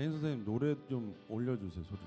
대인 선생님 노래 좀 올려주세요 소리.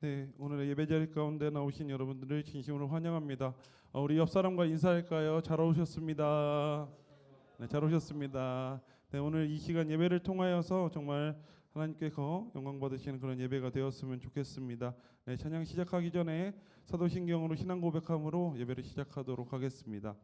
네, 오늘의 예배자리 가운데 나오신 여러분들을 진심으로 환영합니다. 우리 옆 사람과 인사할까요? 잘 오셨습니다. 네, 잘 오셨습니다. 네, 오늘 이 시간 예배를 통하여서 정말 하나님께서 영광 받으시는 그런 예배가 되었으면 좋겠습니다. 네, 찬양 시작하기 전에 사도신경으로 신앙 고백함으로 예배를 시작하도록 하겠습니다.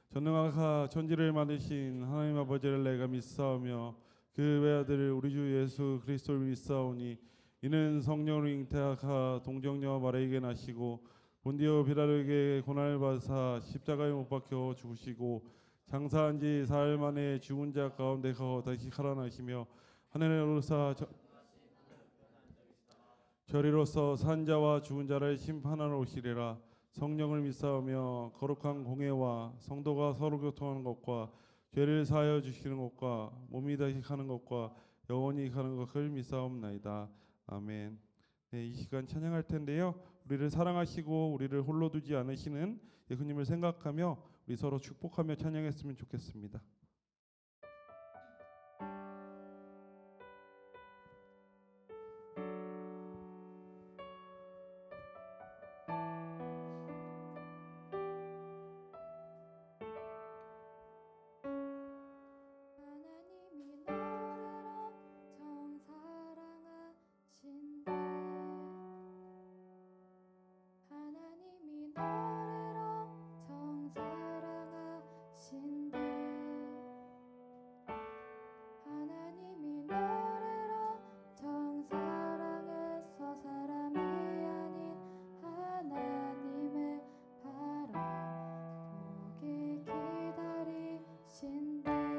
전능하사 천지를 만드신 하나님 아버지를 내가 믿사오며 그 외아들 우리 주 예수 그리스도를 믿사오니 이는 성령으로 잉태하사 동정녀 마리아에게 나시고 본디오 빌라도에게 고난을 받으사 십자가에 못 박혀 죽으시고 장사한 지 사흘 만에 죽은 자 가운데서 다시 살아나시며 하늘에 오르사 저리로서 산 자와 죽은 자를 심판하러 오시리라. 성령을 믿사오며 거룩한 공회와 성도가 서로 교통하는 것과 죄를 사하여 주시는 것과 몸이 다시 사는 것과 영원히 사는 것을 믿사옵나이다. 아멘. 네, 이 시간 찬양할 텐데요. 우리를 사랑하시고 우리를 홀로 두지 않으시는 예수님을 생각하며 우리 서로 축복하며 찬양했으면 좋겠습니다.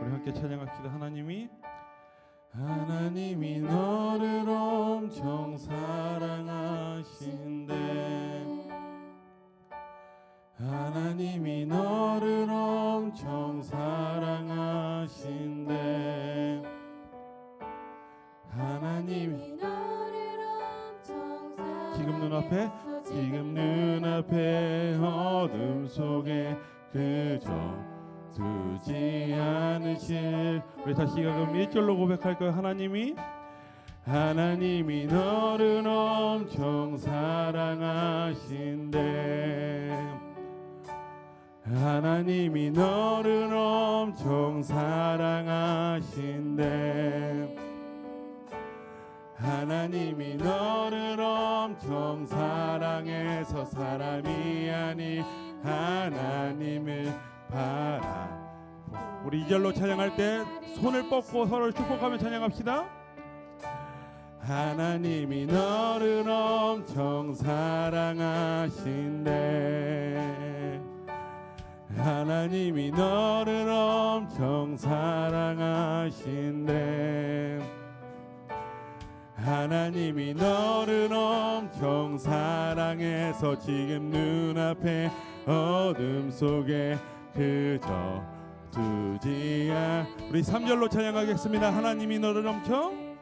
우리 함께 찬양합시다. 하나님이 너를 엄청 사랑하신대. 하나님이 너를 엄청 사랑하신대. 하나님이 너를 엄청 사랑하신대. 지금 눈앞에 어둠 속에 그저 두지 않으실. 우리 다시 그럼 1절로 고백할까요? 하나님이 너를 엄청 사랑하신대. 하나님이 너를 엄청 사랑하신대. 하나님이 너를 엄청 사랑해서 사람이 아닌 하나님을 바라. 우리 2절로 찬양할 때 손을 뻗고 서로를 축복하며 찬양합시다. 하나님이 너를 엄청 사랑하신대. 하나님이 너를 엄청 사랑하신대. 하나님이 너를 엄청 사랑해서 지금 눈앞에 어둠 속에 그저 두지 않. 우리 3절로 찬양하겠습니다. 하나님이 너를 엄청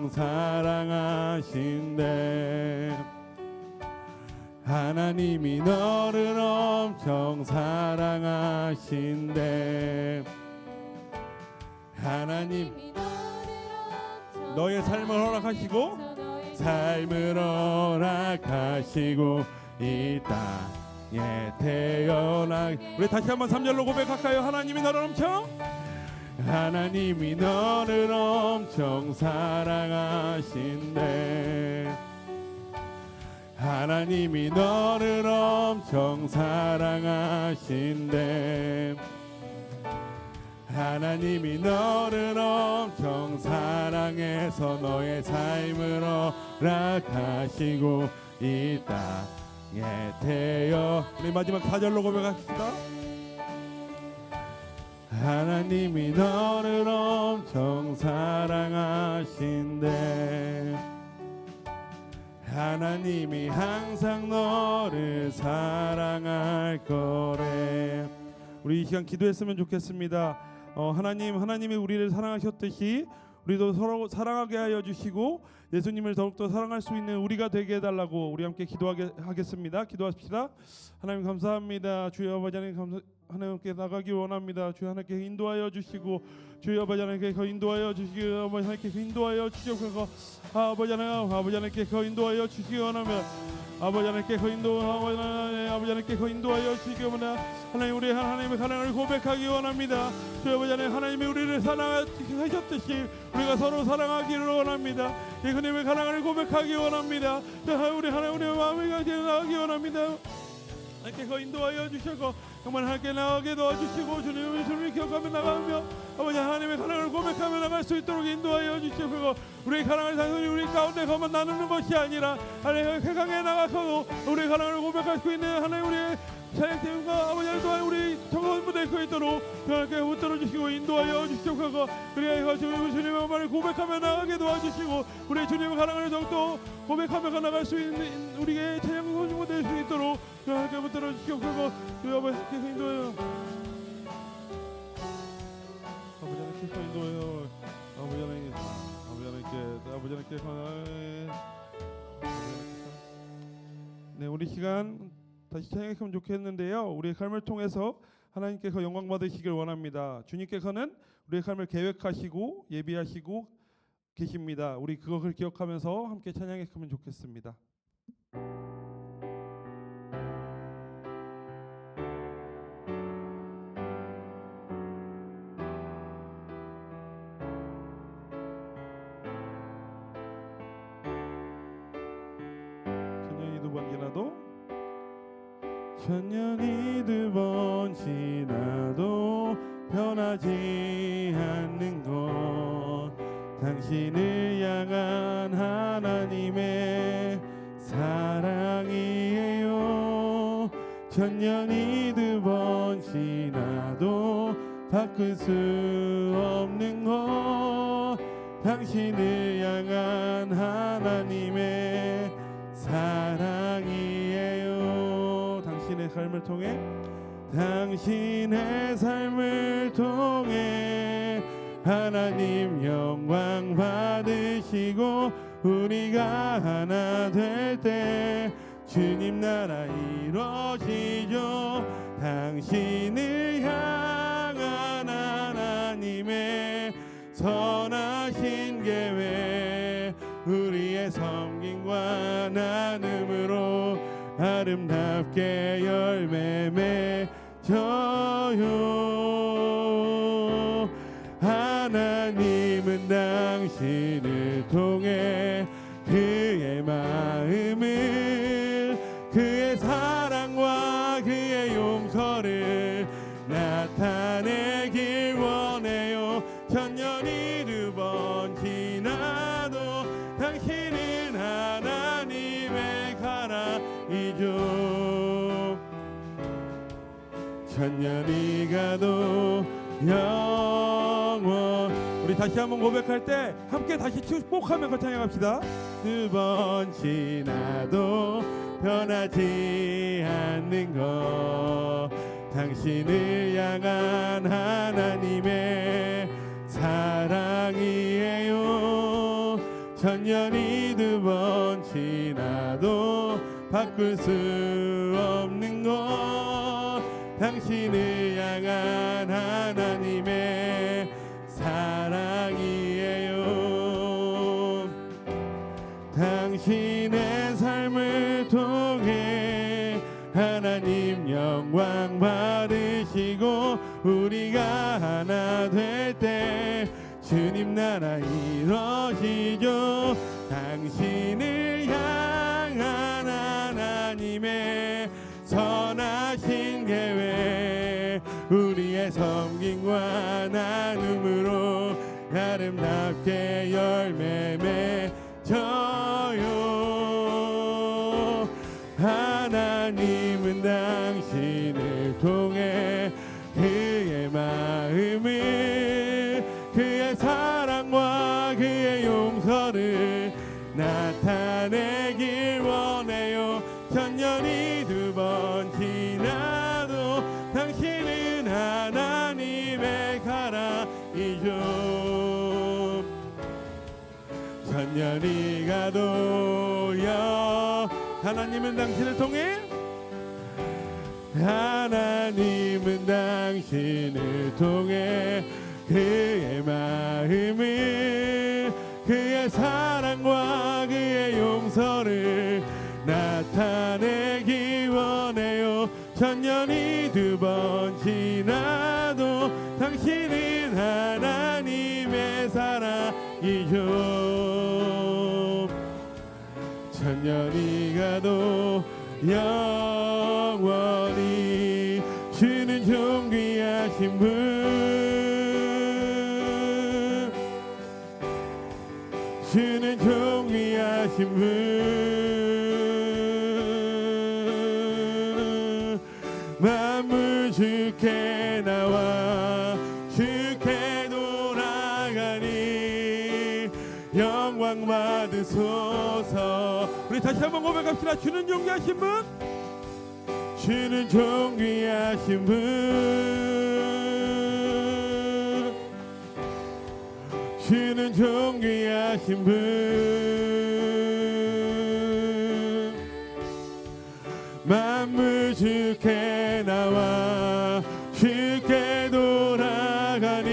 사랑하신대. 하나님이 너를 엄청 사랑하신대. 하나님이 너의 삶을 허락하시고 이 땅에 태어나. 우리 다시 한번 3절로 고백할까요? 하나님이 너를 엄청 사랑하신대. 하나님이 너를 엄청 사랑하신대. 하나님이 너를 엄청 사랑해서 너의 삶을 허락하시고 이 땅에 태어. 우리 마지막 4절로 고백합시다. 하나님이 너를 엄청 사랑하신대. 하나님이 항상 너를 사랑할 거래. 우리 이 시간 기도했으면 좋겠습니다. 하나님이 우리를 사랑하셨듯이 우리도 서로 사랑하게 하여 주시고 예수님을 더욱더 사랑할 수 있는 우리가 되게 해달라고 우리 함께 기도하겠습니다. 기도합시다. 하나님 감사합니다. 주여 아버지 하나님 하나님께 나가기 원합니다. 주여 하나님께 인도하여 주시고 주여 아버지 하나님께 인도하여 주시기 아버지 하나님께 인도하여 주시옵소서. 아버지 하나님께 인도하여 주시기 원하며 아버지 하나님께 인도하여 주시기 원하며 하나님 우리 하나님의 사랑을 고백하기 원합니다. 주여 아버지 하나님이 우리를 사랑하셨듯이 우리가 서로 사랑하기를 원합니다. 예수님의 사랑을 고백하기 원합니다. 우리 하나님의 마음을 나가기 원합니다. 하나님께 인도하여 주시고 정말 하나님께 나가게 도와주시고 주님을 기억하며 나가며 아버지 하나님의 사랑을 고백하며 나갈 수 있도록 인도하여 주시고 우리의 사랑을 단순히 우리 가운데서만 나누는 것이 아니라 하나님 세상에 나가서도 우리의 사랑을 고백할 수 있는 하나님 우리의 사역팀과 아버지 하나님 우리 정원부 될 수 있도록 하나님께 붙들어 주시고 인도하여 주시옵소서. 그리하여 주님의 말을 고백하며 나가게 도와주시고 우리의 주님의 사랑을 더욱더 고백하며 나갈 수 있는 우리의 찬양 소중이 될 수 있도록 하나님께 붙들어 주시옵소서. 주여 아버지께 인도하여 아버지 하나님께 인도하여 아버지 하나님께 네 우리 시간 다시 찬양했으면 좋겠는데요. 우리의 삶을 통해서 하나님께서 영광 받으시길 원합니다. 주님께서는 우리의 삶을 계획하시고 예비하시고 계십니다. 우리 그것을 기억하면서 함께 찬양했으면 좋겠습니다. 천년이 두 번 지나도 천년이 두 번 지나도 변하지 않는 것 당신을 향한 하나님의 사랑이에요. 천년이 두 번 지나도 바꿀 수 없는 것 당신을 향한 하나님의 사랑이에요. 당신의 삶을 통해 당신의 삶을 통해 하나님 영광 받으시고 우리가 하나 될 때 주님 나라 이루어지죠. 당신을 향한 하나님의 선하신 계획 우리의 섬김과 나눔으로 아름답게 열매 맺어요. 하나님은 당신을 통해 그의 마음을 그의 사랑과 그의 용서를 나타내길 원해요. 천년이 두 번 지나도 당신은 하나님의 가라이죠. 천년이 가도 영원. 우리 다시 한번 고백할 때 함께 다시 축복하면서 찬양합시다. 두 번 지나도 변하지 않는 것 당신을 향한 하나님의 사랑이에요. 천년이 두 번 지나도 바꿀 수 없는 것 당신을 향한 하나님의 사랑이에요. 당신의 삶을 통해 하나님 영광 받으시고 우리가 하나 될 때 주님 나라 이루어지죠. 당신을 향한 하나님의 선하신 계획 우리의 섬김과 나눔으로 아름답게 열매 맺어요. 하나님은 당신을 통해 그의 마음을 그의 사랑과 그의 용서를 나타내길 원해요. 천년이 두 번 지나도 당신은 하나님의 가라이죠. 천년이 가도요 하나님은 당신을 통해 하나님은 당신을 통해 그의 마음을, 그의 사랑과 그의 용서를 나타내기 원해요. 천년이 두 번 지나도 당신은 하나님의 사랑이죠. 천년이 가도 영원히 주는 존귀하신 분, 주는 존귀하신 분, 만물 주께 나와 주께 돌아가니 영광 받으소서. 우리 다시 한번 고백합시다. 주는 존귀하신 분, 주는 존귀하신 분, 주는 존귀하신 분, 만물 주께 나와 주께 돌아가니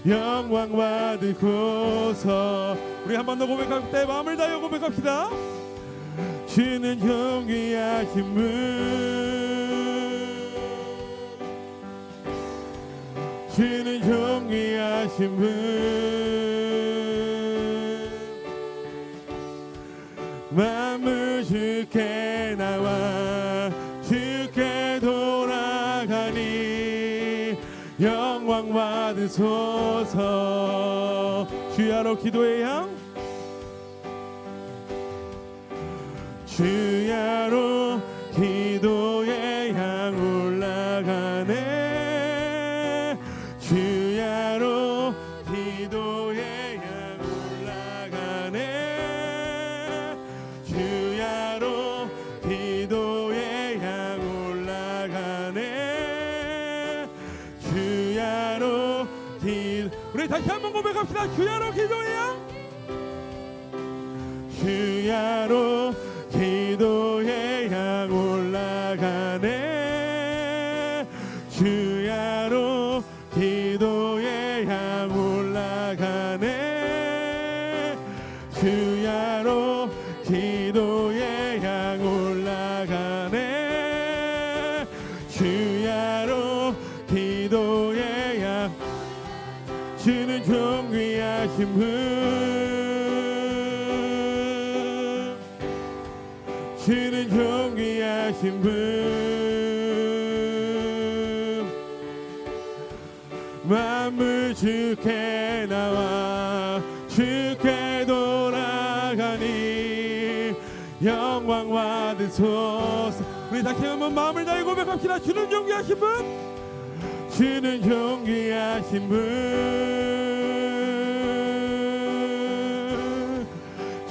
영광 받으소서. 우리 한 번 더 고백할 때 마음을 다하여 고백합시다. 주는 존귀하신 분, 주는 존귀하신 분, 만물 주께 나와 주께 돌아가니 영광 받으소서. 주야로 기도의 향, 주야로 기도의 향 올라가네. 주야로 기도의 향 올라가네. 주야로 기도의 향 올라가네. 주야로 우리 다시 한번 고백합시다. 주야로 기도의 향, 주야로 기도의 향 올라가네. 주야로 기도의 향 올라가네. 주야로 기도의 향 올라가네. 주야로 기도의 향, 주는 존귀하신 분, 주는 존귀하신 분, 만물 주께 나와 주께 돌아가니 영광 받으소서. 우리 다시 한번 마음을 다해 고백합시다. 주는 존귀하신 분, 주는 존귀하신 분,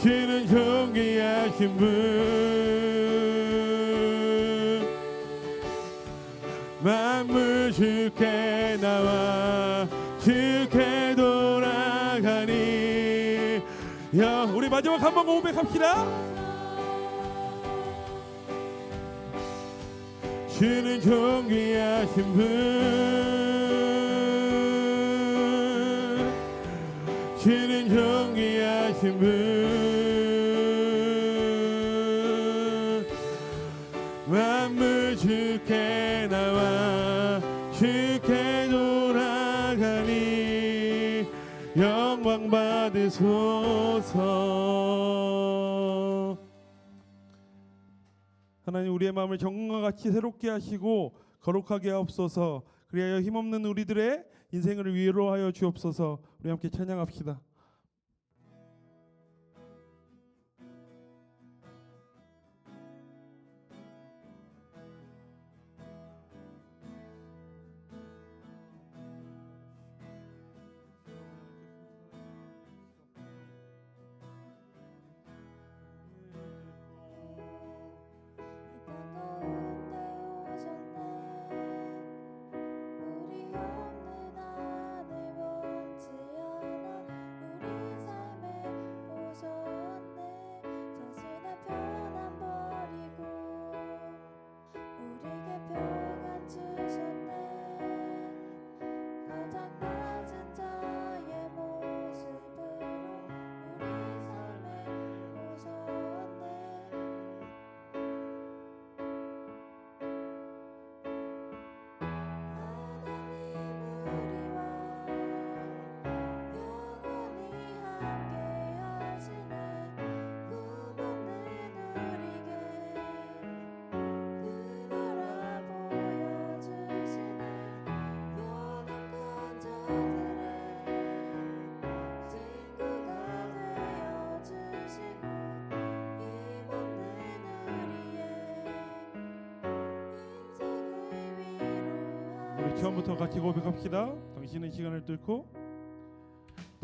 주는 존귀하신 분, 만물 주께 나와 주께 돌아가니 우리 마지막 한번 고백합시다. 주는 존귀하신 분, 주는 존귀하신 분, 만물 주께 나와 주께 돌아가니 영광 받으소서. 하나님, 우리의 마음을 정금과 같이 새롭게 하시고 거룩하게 하옵소서. 그리하여 힘없는 우리들의 인생을 위로하여 주옵소서. 우리 함께 찬양합시다. 우리 없는 하늘 먼지 하나 처음부터 같이 고백합시다. 당신은 시간을 뚫고,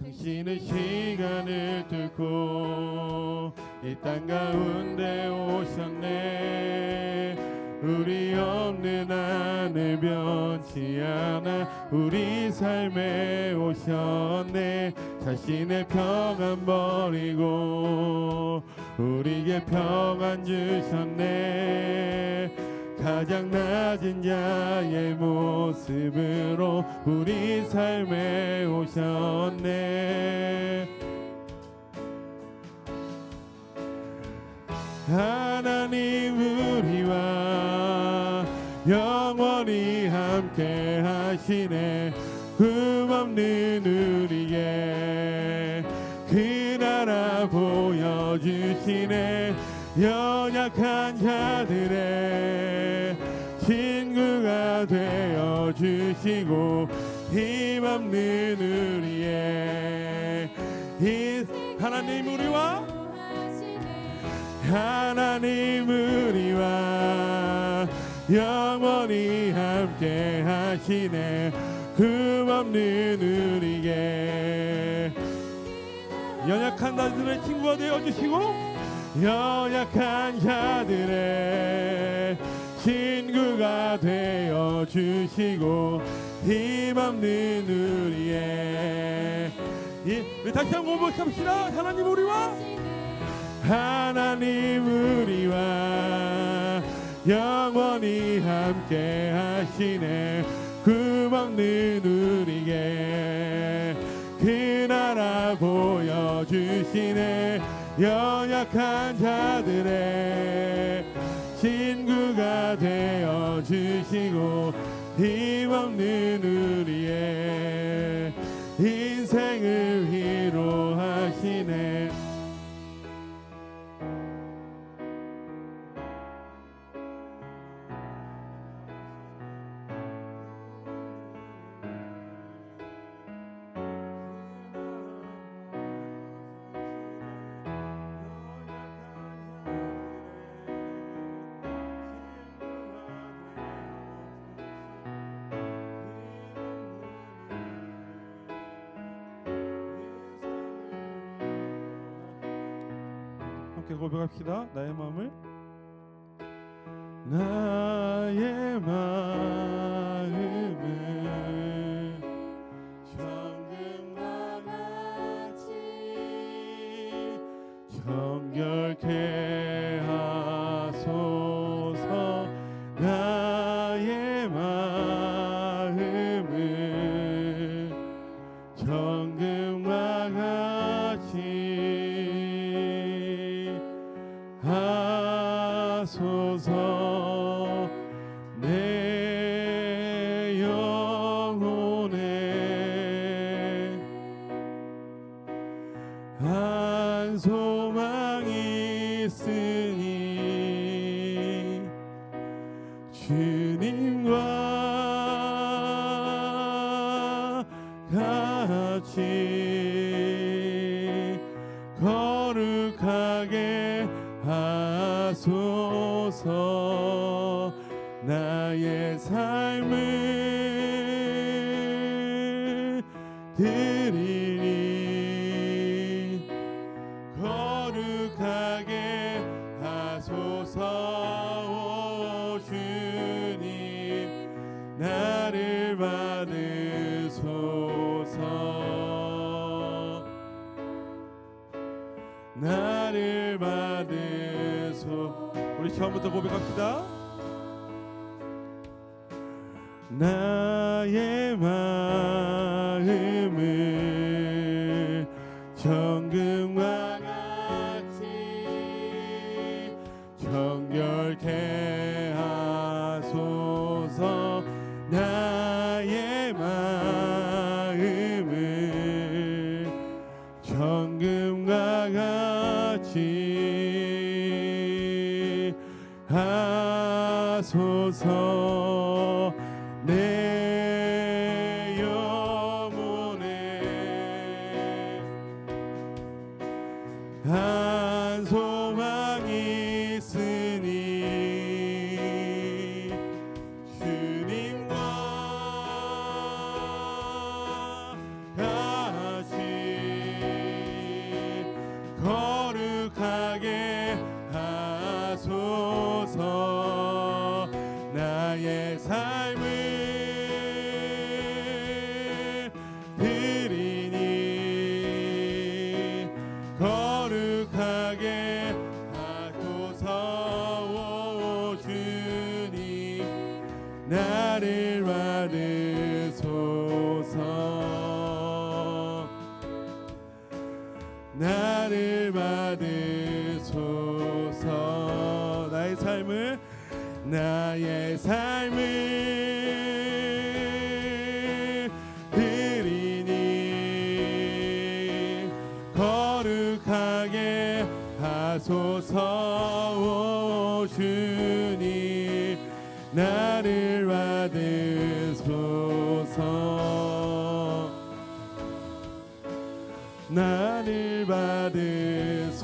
당신은 시간을 뚫고 이 땅 가운데 오셨네. 우리 없는 하늘 변치 않아 우리 삶에 오셨네. 자신의 평안 버리고 우리에게 평안 주셨네. 가장 낮은 자의 모습으로 우리 삶에 오셨네. 하나님 우리와 영원히 함께 하시네. 흠없는 우리에게 그 나라 보여주시네. 연약한 자들의 친구가 되어주시고 힘없는 우리의 하나님 우리와 하나님 우리와 영원히 함께 하시네. 흠없는 우리에게 연약한 자들의 친구가 되어주시고 연약한 자들의 친구가 되어주시고 힘없는 우리의 우리 다시 한번 고백합시다. 하나님 우리와 하나님 우리와 영원히 함께 하시네. 흠없는 우리에게 그 나라 보여주시네. 연약한 자들의 친구가 되어주시고 힘없는 우리의 인생을 위로하시네. 함께 고백합시다. 나의 마음을 정금과 같이 정결케 하소서. 나의 마음을 정금과 같이 하소서. 내 영혼에 한 소망이 있으니 주님과 같이 거룩하게 하소서. 나의 삶을 드리니 거룩하게 하소서. 오 주님 나를 받으소서. 나를 받으소서. 우리 처음부터 고백합시다. 나의 마음을 정금과 같이 정결케 하소서. 나의 마음을 정금과 같이 하소서. 내 영혼에 한 소망이 있으니 주님과 거룩하게 하소서. 나의 삶을 드리니 거룩하게 하소서. 오 주님 나를 받으소서. 나를 받으소서. 나의 삶을 드리니 거룩하게 하소서. 오 주님 나를 받으소서. 나를 받으소서.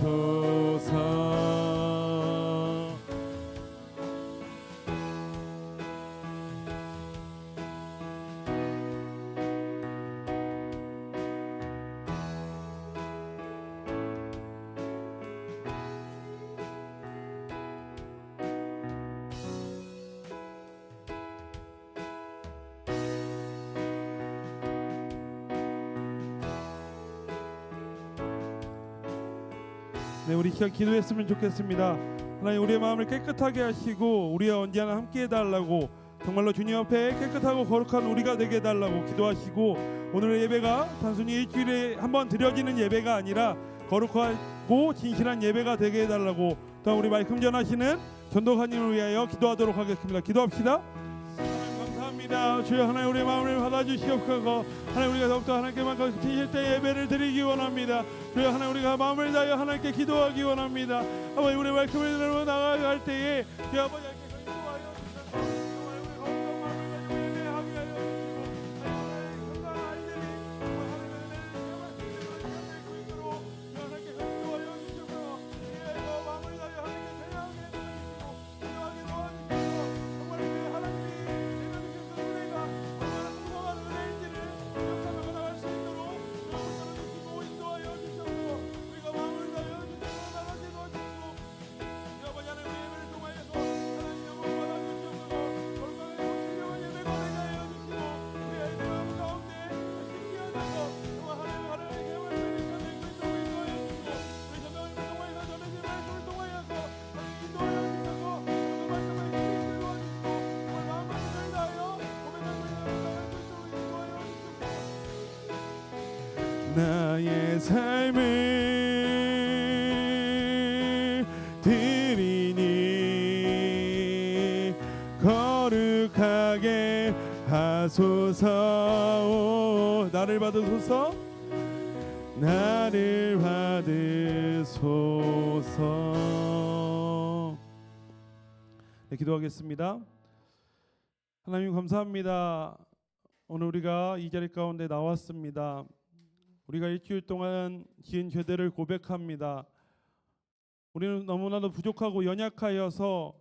네, 우리 기도했으면 좋겠습니다. 하나님 우리의 마음을 깨끗하게 하시고 우리와 언제나 함께 해달라고, 정말로 주님 앞에 깨끗하고 거룩한 우리가 되게 해달라고 기도하시고, 오늘의 예배가 단순히 일주일에 한번 드려지는 예배가 아니라 거룩하고 진실한 예배가 되게 해달라고, 또한 우리 말씀 전하시는 전도사님을 위하여 기도하도록 하겠습니다. 기도합시다. 감사합니다. 주여 하나님 우리의 마음을 받아주시옵소서. 하나님 우리가 더욱더 하나님께만 진실 때 예배를 드리기 원합니다. 주여 하나님 우리가 마음을 다하여 하나님께 기도하기 원합니다. 아버지 우리 말씀을 들으며 나아갈 때에 주여 아버지 기도하여 주셔서 우리 더욱더 마음을 가지고 예배하게 하여 주시고, 하나님 아이들이 하나님의 있도록 하나님께 기도하여 주셔서 마음을 다하여 하나님께 찬양하게 해주시고 기도하게 도와주시고, 정말 하나님이 은혜가 얼마나 풍성한 은혜인지를 기억하며 나갈 수 있도록 주시고 인도하여 주셔서 우리가 마음을 다하여 주셔서 나가게 도와주시고, 아버지 하나님 예배를 통하여서 하나님 영광 받아주셔서 건강하고 신령한 예배가 되게 하여 주시고, 우리 아이들 마음 가운데 신기하다고 정말 하나님의 말씀을 전해주고 인도하여 주시고, 우리 전도하는 통하여서 전해진 말씀을 통하여서 인도하여 주셔서 그 말씀을 힘들고 도와주시고, 정말 마음만을 다하여 고백하고 나갈 수 있도록 인도하여 주시고, 나의 삶을 드리니 거룩하게 하소서. 나를 받으소서. 나를 받으소서. 네, 기도하겠습니다. 하나님 감사합니다. 오늘 우리가 이 자리 가운데 나왔습니다. 우리가 일주일 동안 지은 죄들을 고백합니다. 우리는 너무나도 부족하고 연약하여서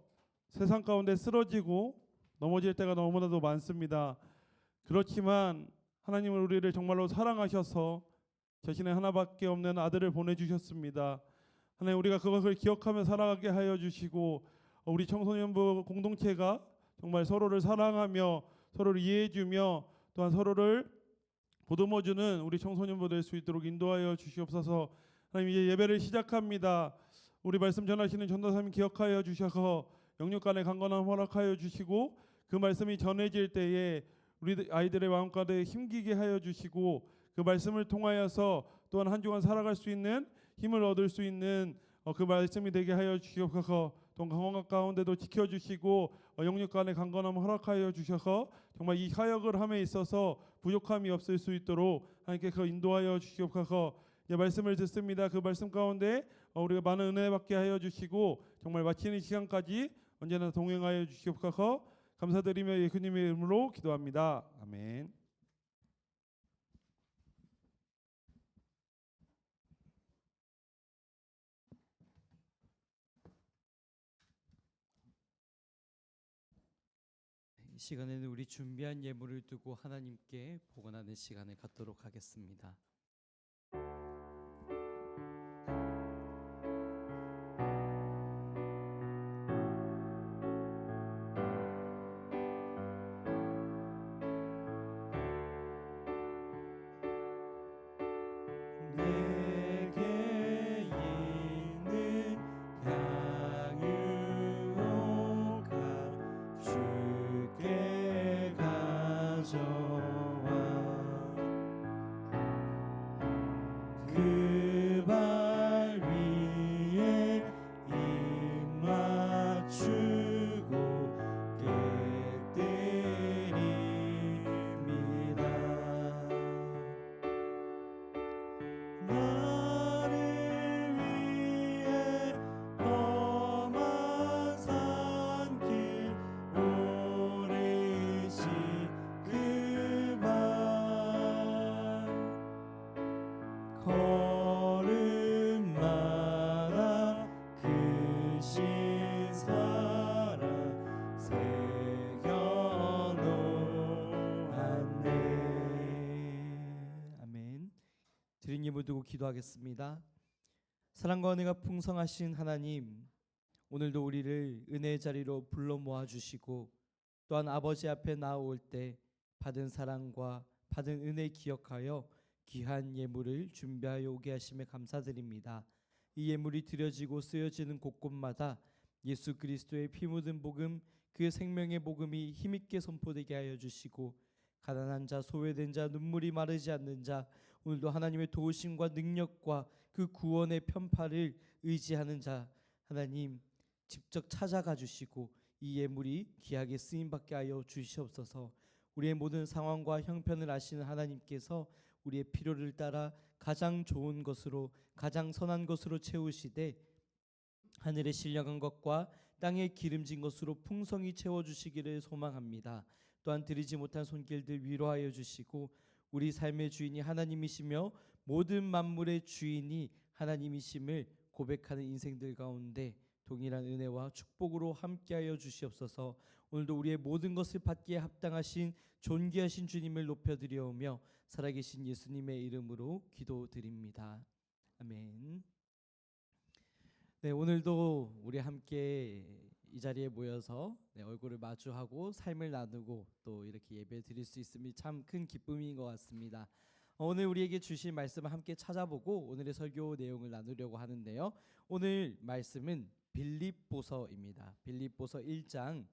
세상 가운데 쓰러지고 넘어질 때가 너무나도 많습니다. 그렇지만 하나님은 우리를 정말로 사랑하셔서 자신의 하나밖에 없는 아들을 보내주셨습니다. 하나님 우리가 그것을 기억하며 살아가게 하여 주시고, 우리 청소년부 공동체가 정말 서로를 사랑하며 서로를 이해해주며 또한 서로를 보듬어주는 우리 청소년부 될 수 있도록 인도하여 주시옵소서. 하나님 이제 예배를 시작합니다. 우리 말씀 전하시는 전도사님 기억하여 주셔서 영육 간의 강건함 허락하여 주시고, 그 말씀이 전해질 때에 우리 아이들의 마음 가운데 힘기게 하여 주시고, 그 말씀을 통하여서 또한 한 주간 살아갈 수 있는 힘을 얻을 수 있는 그 말씀이 되게 하여 주시옵소서. 또 강원 가운데도 지켜주시고 영육 간의 강건함 허락하여 주셔서 정말 이 사역을 함에 있어서 부족함이 없을 수 있도록 하나님께서 인도하여 주시옵소서. 이제 말씀을 듣습니다. 그 말씀 가운데 우리가 많은 은혜 받게 하여 주시고 정말 마치는 시간까지 언제나 동행하여 주시옵소서. 감사드리며 예수님의 이름으로 기도합니다. 아멘. 이 시간에는 우리 준비한 예물을 두고 하나님께 복원하는 시간을 갖도록 하겠습니다. 예물 두고 기도하겠습니다. 사랑과 은혜가 풍성하신 하나님, 오늘도 우리를 은혜의 자리로 불러 모아 주시고 또한 아버지 앞에 나올 때 받은 사랑과 받은 은혜 기억하여 귀한 예물을 준비하여 오게 하심에 감사드립니다. 이 예물이 드려지고 쓰여지는 곳곳마다 예수 그리스도의 피 묻은 복음, 그 생명의 복음이 힘있게 선포되게 하여 주시고 가난한 자, 소외된 자, 눈물이 마르지 않는 자, 오늘도 하나님의 도우심과 능력과 그 구원의 편파를 의지하는 자, 하나님 직접 찾아가 주시고 이 예물이 귀하게 쓰임받게 하여 주시옵소서. 우리의 모든 상황과 형편을 아시는 하나님께서 우리의 필요를 따라 가장 좋은 것으로, 가장 선한 것으로 채우시되 하늘의 신령한 것과 땅의 기름진 것으로 풍성히 채워주시기를 소망합니다. 또한 드리지 못한 손길들 위로하여 주시고 우리 삶의 주인이 하나님이시며 모든 만물의 주인이 하나님이심을 고백하는 인생들 가운데 동일한 은혜와 축복으로 함께하여 주시옵소서. 오늘도 우리의 모든 것을 받기에 합당하신 존귀하신 주님을 높여드리오며 살아계신 예수님의 이름으로 기도드립니다. 아멘. 네, 오늘도 우리 함께 이 자리에 모여서 얼굴을 마주하고 삶을 나누고 또 이렇게 예배 드릴 수 있음이 참 큰 기쁨인 것 같습니다. 오늘 우리에게 주신 말씀을 함께 찾아보고 오늘의 설교 내용을 나누려고 하는데요. 오늘 말씀은 빌립보서입니다. 빌립보서 1장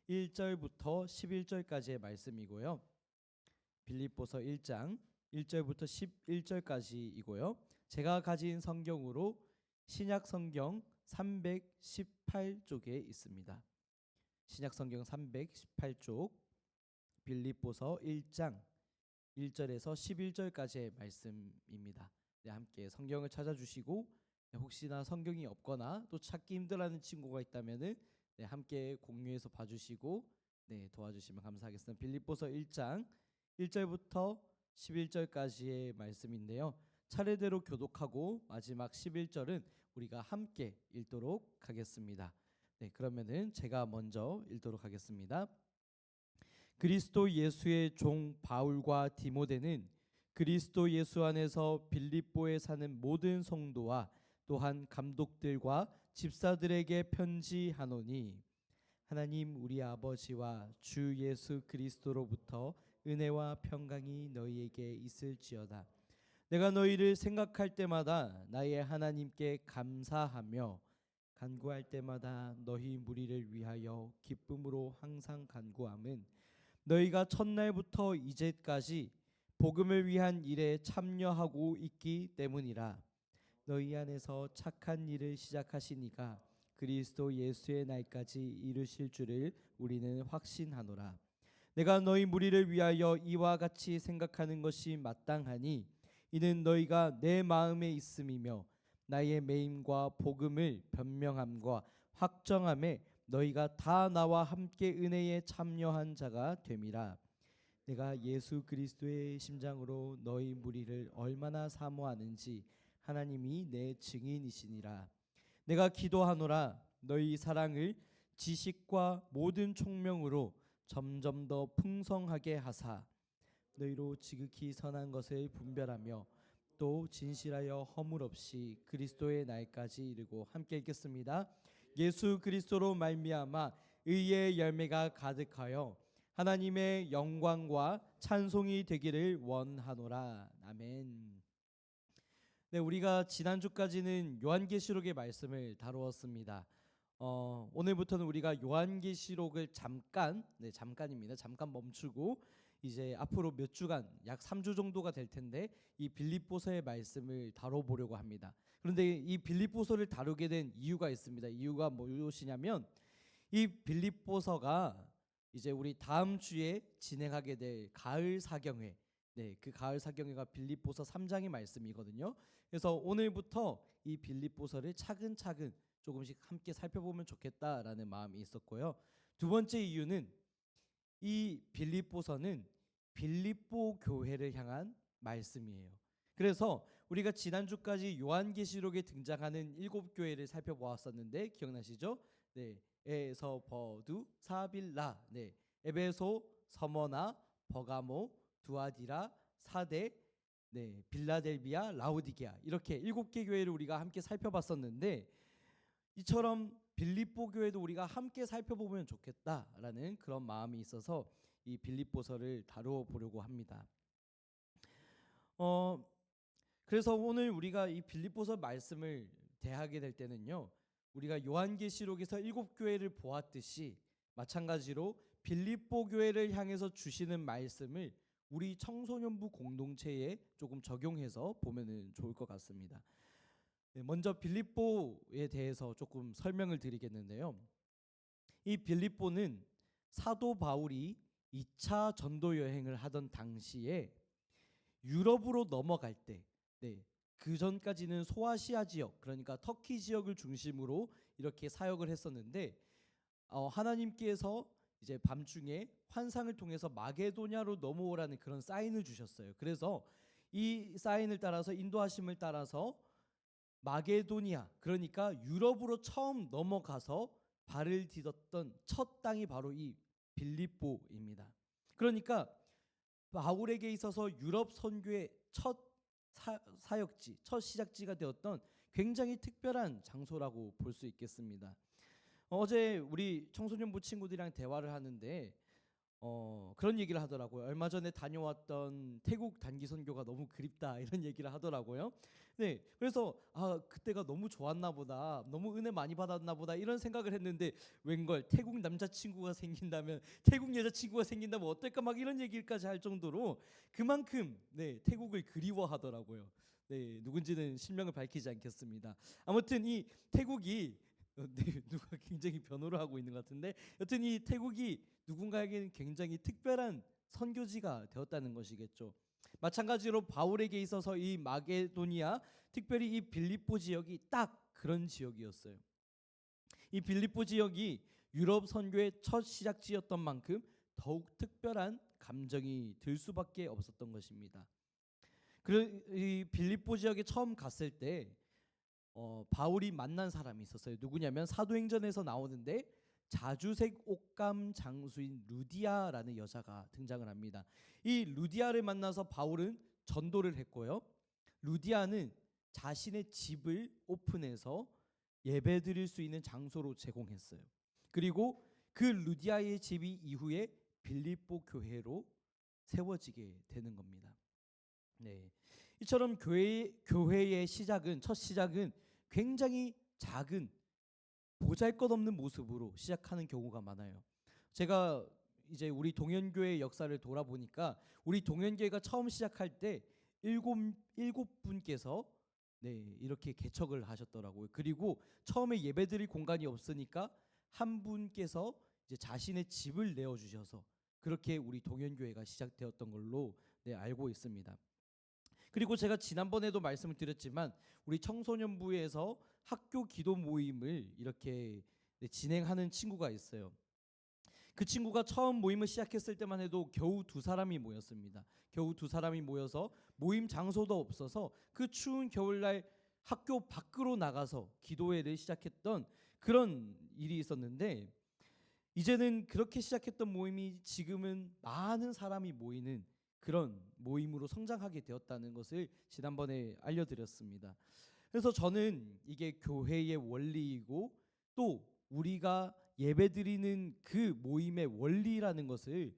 1절부터 11절까지의 말씀이고요. 빌립보서 1장 1절부터 11절까지이고요. 제가 가진 성경으로 신약 성경 318쪽에 있습니다. 신약 성경 318쪽 빌립보서 1장 1절에서 11절까지의 말씀입니다. 네, 함께 성경을 찾아주시고 혹시나 성경이 없거나 또 찾기 힘들어하는 친구가 있다면은 함께 공유해서 봐주시고 도와주시면 감사하겠습니다. 빌립보서 1장 1절부터 11절까지의 말씀인데요. 차례대로 교독하고 마지막 11절은 우리가 함께 읽도록 하겠습니다. 그러면은 제가 먼저 읽도록 하겠습니다. 그리스도 예수의 종 바울과 디모데는 그리스도 예수 안에서 빌립보에 사는 모든 성도와 또한 감독들과 집사들에게 편지하노니 하나님 우리 아버지와 주 예수 그리스도로부터 은혜와 평강이 너희에게 있을지어다. 내가 너희를 생각할 때마다 나의 하나님께 감사하며 간구할 때마다 너희 무리를 위하여 기쁨으로 항상 간구함은 너희가 첫날부터 이제까지 복음을 위한 일에 참여하고 있기 때문이라. 너희 안에서 착한 일을 시작하시니가 그리스도 예수의 날까지 이루실 줄을 우리는 확신하노라. 내가 너희 무리를 위하여 이와 같이 생각하는 것이 마땅하니 이는 너희가 내 마음에 있음이며 나의 매임과 복음을 변명함과 확정함에 너희가 다 나와 함께 은혜에 참여한 자가 됨이라. 내가 예수 그리스도의 심장으로 너희 무리를 얼마나 사모하는지 하나님이 내 증인이시니라. 내가 기도하노라. 너희 사랑을 지식과 모든 총명으로 점점 더 풍성하게 하사 너희로 지극히 선한 것을 분별하며 또 진실하여 허물 없이 그리스도의 날까지 이르고 함께 읽겠습니다. 예수 그리스도로 말미암아 의의 열매가 가득하여 하나님의 영광과 찬송이 되기를 원하노라. 아멘. 네, 우리가 지난주까지는 요한계시록의 말씀을 다루었습니다. 오늘부터는 우리가 요한계시록을 잠깐입니다. 잠깐 멈추고 이제 앞으로 몇 주간 약 3주 정도가 될 텐데 이 빌립보서의 말씀을 다뤄보려고 합니다. 그런데 이 빌립보서를 다루게 된 이유가 있습니다. 이유가 무엇이냐면 이 빌립보서가 이제 우리 다음 주에 진행하게 될 가을 사경회, 그 가을 사경회가 빌립보서 3장의 말씀이거든요. 그래서 오늘부터 이 빌립보서를 차근차근 조금씩 함께 살펴보면 좋겠다라는 마음이 있었고요. 두 번째 이유는 이 빌립보서는 빌립보 교회를 향한 말씀이에요. 그래서 우리가 지난주까지 요한계시록에 등장하는 7교회를 살펴보았었는데 기억나시죠? 에서, 버두, 사빌라, 에베소, 서머나, 버가모, 두아디라, 사데, 네, 빌라델비아, 라오디게아 이렇게 7개 교회를 우리가 함께 살펴봤었는데 이처럼 빌립보 교회도 우리가 함께 살펴보면 좋겠다라는 그런 마음이 있어서 이 빌립보서를 다루어 보려고 합니다. 그래서 오늘 우리가 이 빌립보서 말씀을 대하게 될 때는요. 우리가 요한계시록에서 7교회를 보았듯이 마찬가지로 빌립보 교회를 향해서 주시는 말씀을 우리 청소년부 공동체에 조금 적용해서 보면은 좋을 것 같습니다. 네, 먼저 빌립보에 대해서 조금 설명을 드리겠는데요. 이 빌립보는 사도 바울이 2차 전도 여행을 하던 당시에 유럽으로 넘어갈 때, 네, 그 전까지는 소아시아 지역, 그러니까 터키 지역을 중심으로 이렇게 사역을 했었는데 하나님께서 이제 밤중에 환상을 통해서 마게도냐로 넘어오라는 그런 사인을 주셨어요. 그래서 이 사인을 따라서 인도하심을 따라서 마게도니아, 그러니까 유럽으로 처음 넘어가서 발을 디뎠던 첫 땅이 바로 이 빌립보입니다. 그러니까 바울에게 있어서 유럽 선교의 첫 사역지, 첫 시작지가 되었던 굉장히 특별한 장소라고 볼 수 있겠습니다. 어제 우리 청소년부 친구들이랑 대화를 하는데 그런 얘기를 하더라고요. 얼마 전에 다녀왔던 태국 단기 선교가 너무 그립다 이런 얘기를 하더라고요. 네, 그래서 그때가 너무 좋았나 보다, 너무 은혜 많이 받았나 보다 이런 생각을 했는데 웬걸 태국 남자친구가 생긴다면, 태국 여자친구가 생긴다면 어떨까 막 이런 얘기까지 할 정도로 그만큼 네, 태국을 그리워하더라고요. 네, 누군지는 실명을 밝히지 않겠습니다. 아무튼 이 태국이 네, 누가 굉장히 변호를 하고 있는 것 같은데 여튼 이 태국이 누군가에게는 굉장히 특별한 선교지가 되었다는 것이겠죠. 마찬가지로 바울에게 있어서 이 마게도니아, 특별히 이 빌립보 지역이 딱 그런 지역이었어요. 이 빌립보 지역이 유럽 선교의 첫 시작지였던 만큼 더욱 특별한 감정이 들 수밖에 없었던 것입니다. 이 빌립보 지역에 처음 갔을 때 바울이 만난 사람이 있었어요. 누구냐면 사도행전에서 나오는데 자주색 옷감 장수인 루디아라는 여자가 등장을 합니다. 이 루디아를 만나서 바울은 전도를 했고요. 루디아는 자신의 집을 오픈해서 예배드릴 수 있는 장소로 제공했어요. 그리고 그 루디아의 집이 이후에 빌립보 교회로 세워지게 되는 겁니다. 네, 이처럼 교회의 시작은, 첫 시작은 굉장히 작은 보잘것없는 모습으로 시작하는 경우가 많아요. 제가 이제 우리 동현교회 역사를 돌아보니까 우리 동현교회가 처음 시작할 때 일곱 분께서 네, 이렇게 개척을 하셨더라고요. 그리고 처음에 예배드릴 공간이 없으니까 한 분께서 이제 자신의 집을 내어 주셔서 그렇게 우리 동현교회가 시작되었던 걸로 네, 알고 있습니다. 그리고 제가 지난번에도 말씀을 드렸지만 우리 청소년부에서 학교 기도 모임을 이렇게 진행하는 친구가 있어요. 그 친구가 처음 모임을 시작했을 때만 해도 겨우 2사람이 모였습니다. 겨우 2사람이 모여서 모임 장소도 없어서 그 추운 겨울날 학교 밖으로 나가서 기도회를 시작했던 그런 일이 있었는데, 이제는 그렇게 시작했던 모임이 지금은 많은 사람이 모이는 그런 모임으로 성장하게 되었다는 것을 지난번에 알려드렸습니다. 그래서 저는 이게 교회의 원리이고 또 우리가 예배드리는 그 모임의 원리라는 것을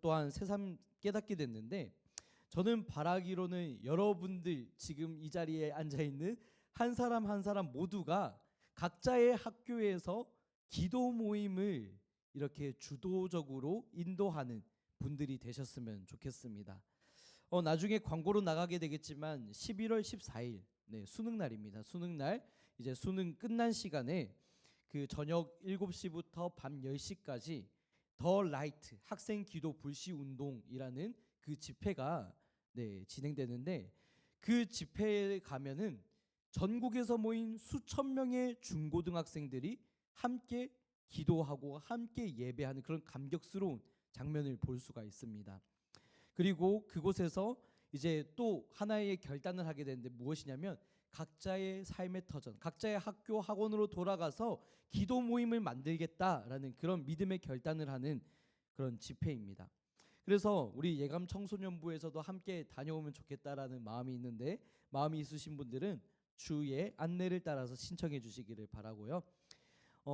또한 새삼 깨닫게 됐는데, 저는 바라기로는 여러분들 지금 이 자리에 앉아있는 한 사람 한 사람 모두가 각자의 학교에서 기도 모임을 이렇게 주도적으로 인도하는 분들이 되셨으면 좋겠습니다. 나중에 광고로 나가게 되겠지만 11월 14일 네, 수능 날입니다. 수능 날 이제 수능 끝난 시간에 그 저녁 7시부터 밤 10시까지 더 라이트 학생 기도 불시 운동이라는 그 집회가 네, 진행되는데, 그 집회에 가면은 전국에서 모인 수천 명의 중고등학생들이 함께 기도하고 함께 예배하는 그런 감격스러운 장면을 볼 수가 있습니다. 그리고 그곳에서 이제 또 하나의 결단을 하게 되는데 무엇이냐면 각자의 삶의 터전, 각자의 학교 학원으로 돌아가서 기도 모임을 만들겠다라는 그런 믿음의 결단을 하는 그런 집회입니다. 그래서 우리 예감 청소년부에서도 함께 다녀오면 좋겠다라는 마음이 있는데, 마음이 있으신 분들은 주의 안내를 따라서 신청해 주시기를 바라고요.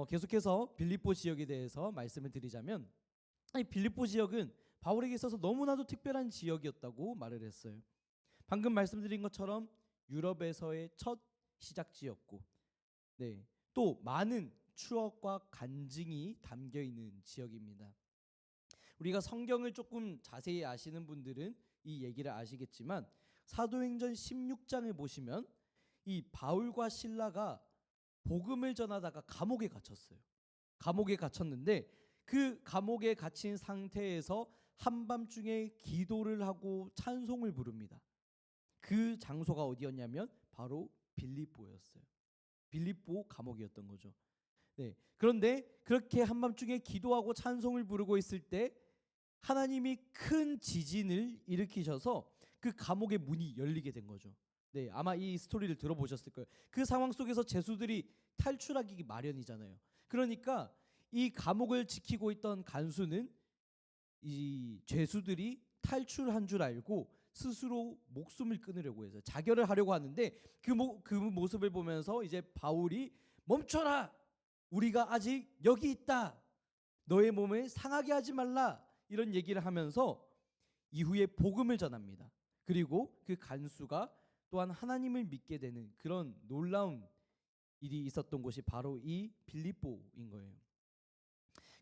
계속해서 빌립보 지역에 대해서 말씀을 드리자면, 이 빌립보 지역은 바울에게 있어서 너무나도 특별한 지역이었다고 말을 했어요. 방금 말씀드린 것처럼 유럽에서의 첫 시작지였고, 네, 또 많은 추억과 간증이 담겨 있는 지역입니다. 우리가 성경을 조금 자세히 아시는 분들은 이 얘기를 아시겠지만, 사도행전 16장을 보시면 이 바울과 실라가 복음을 전하다가 감옥에 갇혔어요. 감옥에 갇혔는데 그 감옥에 갇힌 상태에서 한밤중에 기도를 하고 찬송을 부릅니다. 그 장소가 어디였냐면 바로 빌립보였어요. 빌립보 감옥이었던 거죠. 네. 그런데 그렇게 한밤중에 기도하고 찬송을 부르고 있을 때 하나님이 큰 지진을 일으키셔서 그 감옥의 문이 열리게 된 거죠. 네, 아마 이 스토리를 들어보셨을 거예요. 그 상황 속에서 죄수들이 탈출하기 마련이잖아요. 그러니까 이 감옥을 지키고 있던 간수는 이 죄수들이 탈출한 줄 알고 스스로 목숨을 끊으려고 해서 자결을 하려고 하는데, 그 모습을 보면서 이제 바울이 멈춰라, 우리가 아직 여기 있다, 너의 몸을 상하게 하지 말라, 이런 얘기를 하면서 이후에 복음을 전합니다. 그리고 그 간수가 또한 하나님을 믿게 되는 그런 놀라운 일이 있었던 곳이 바로 이 빌립보인 거예요.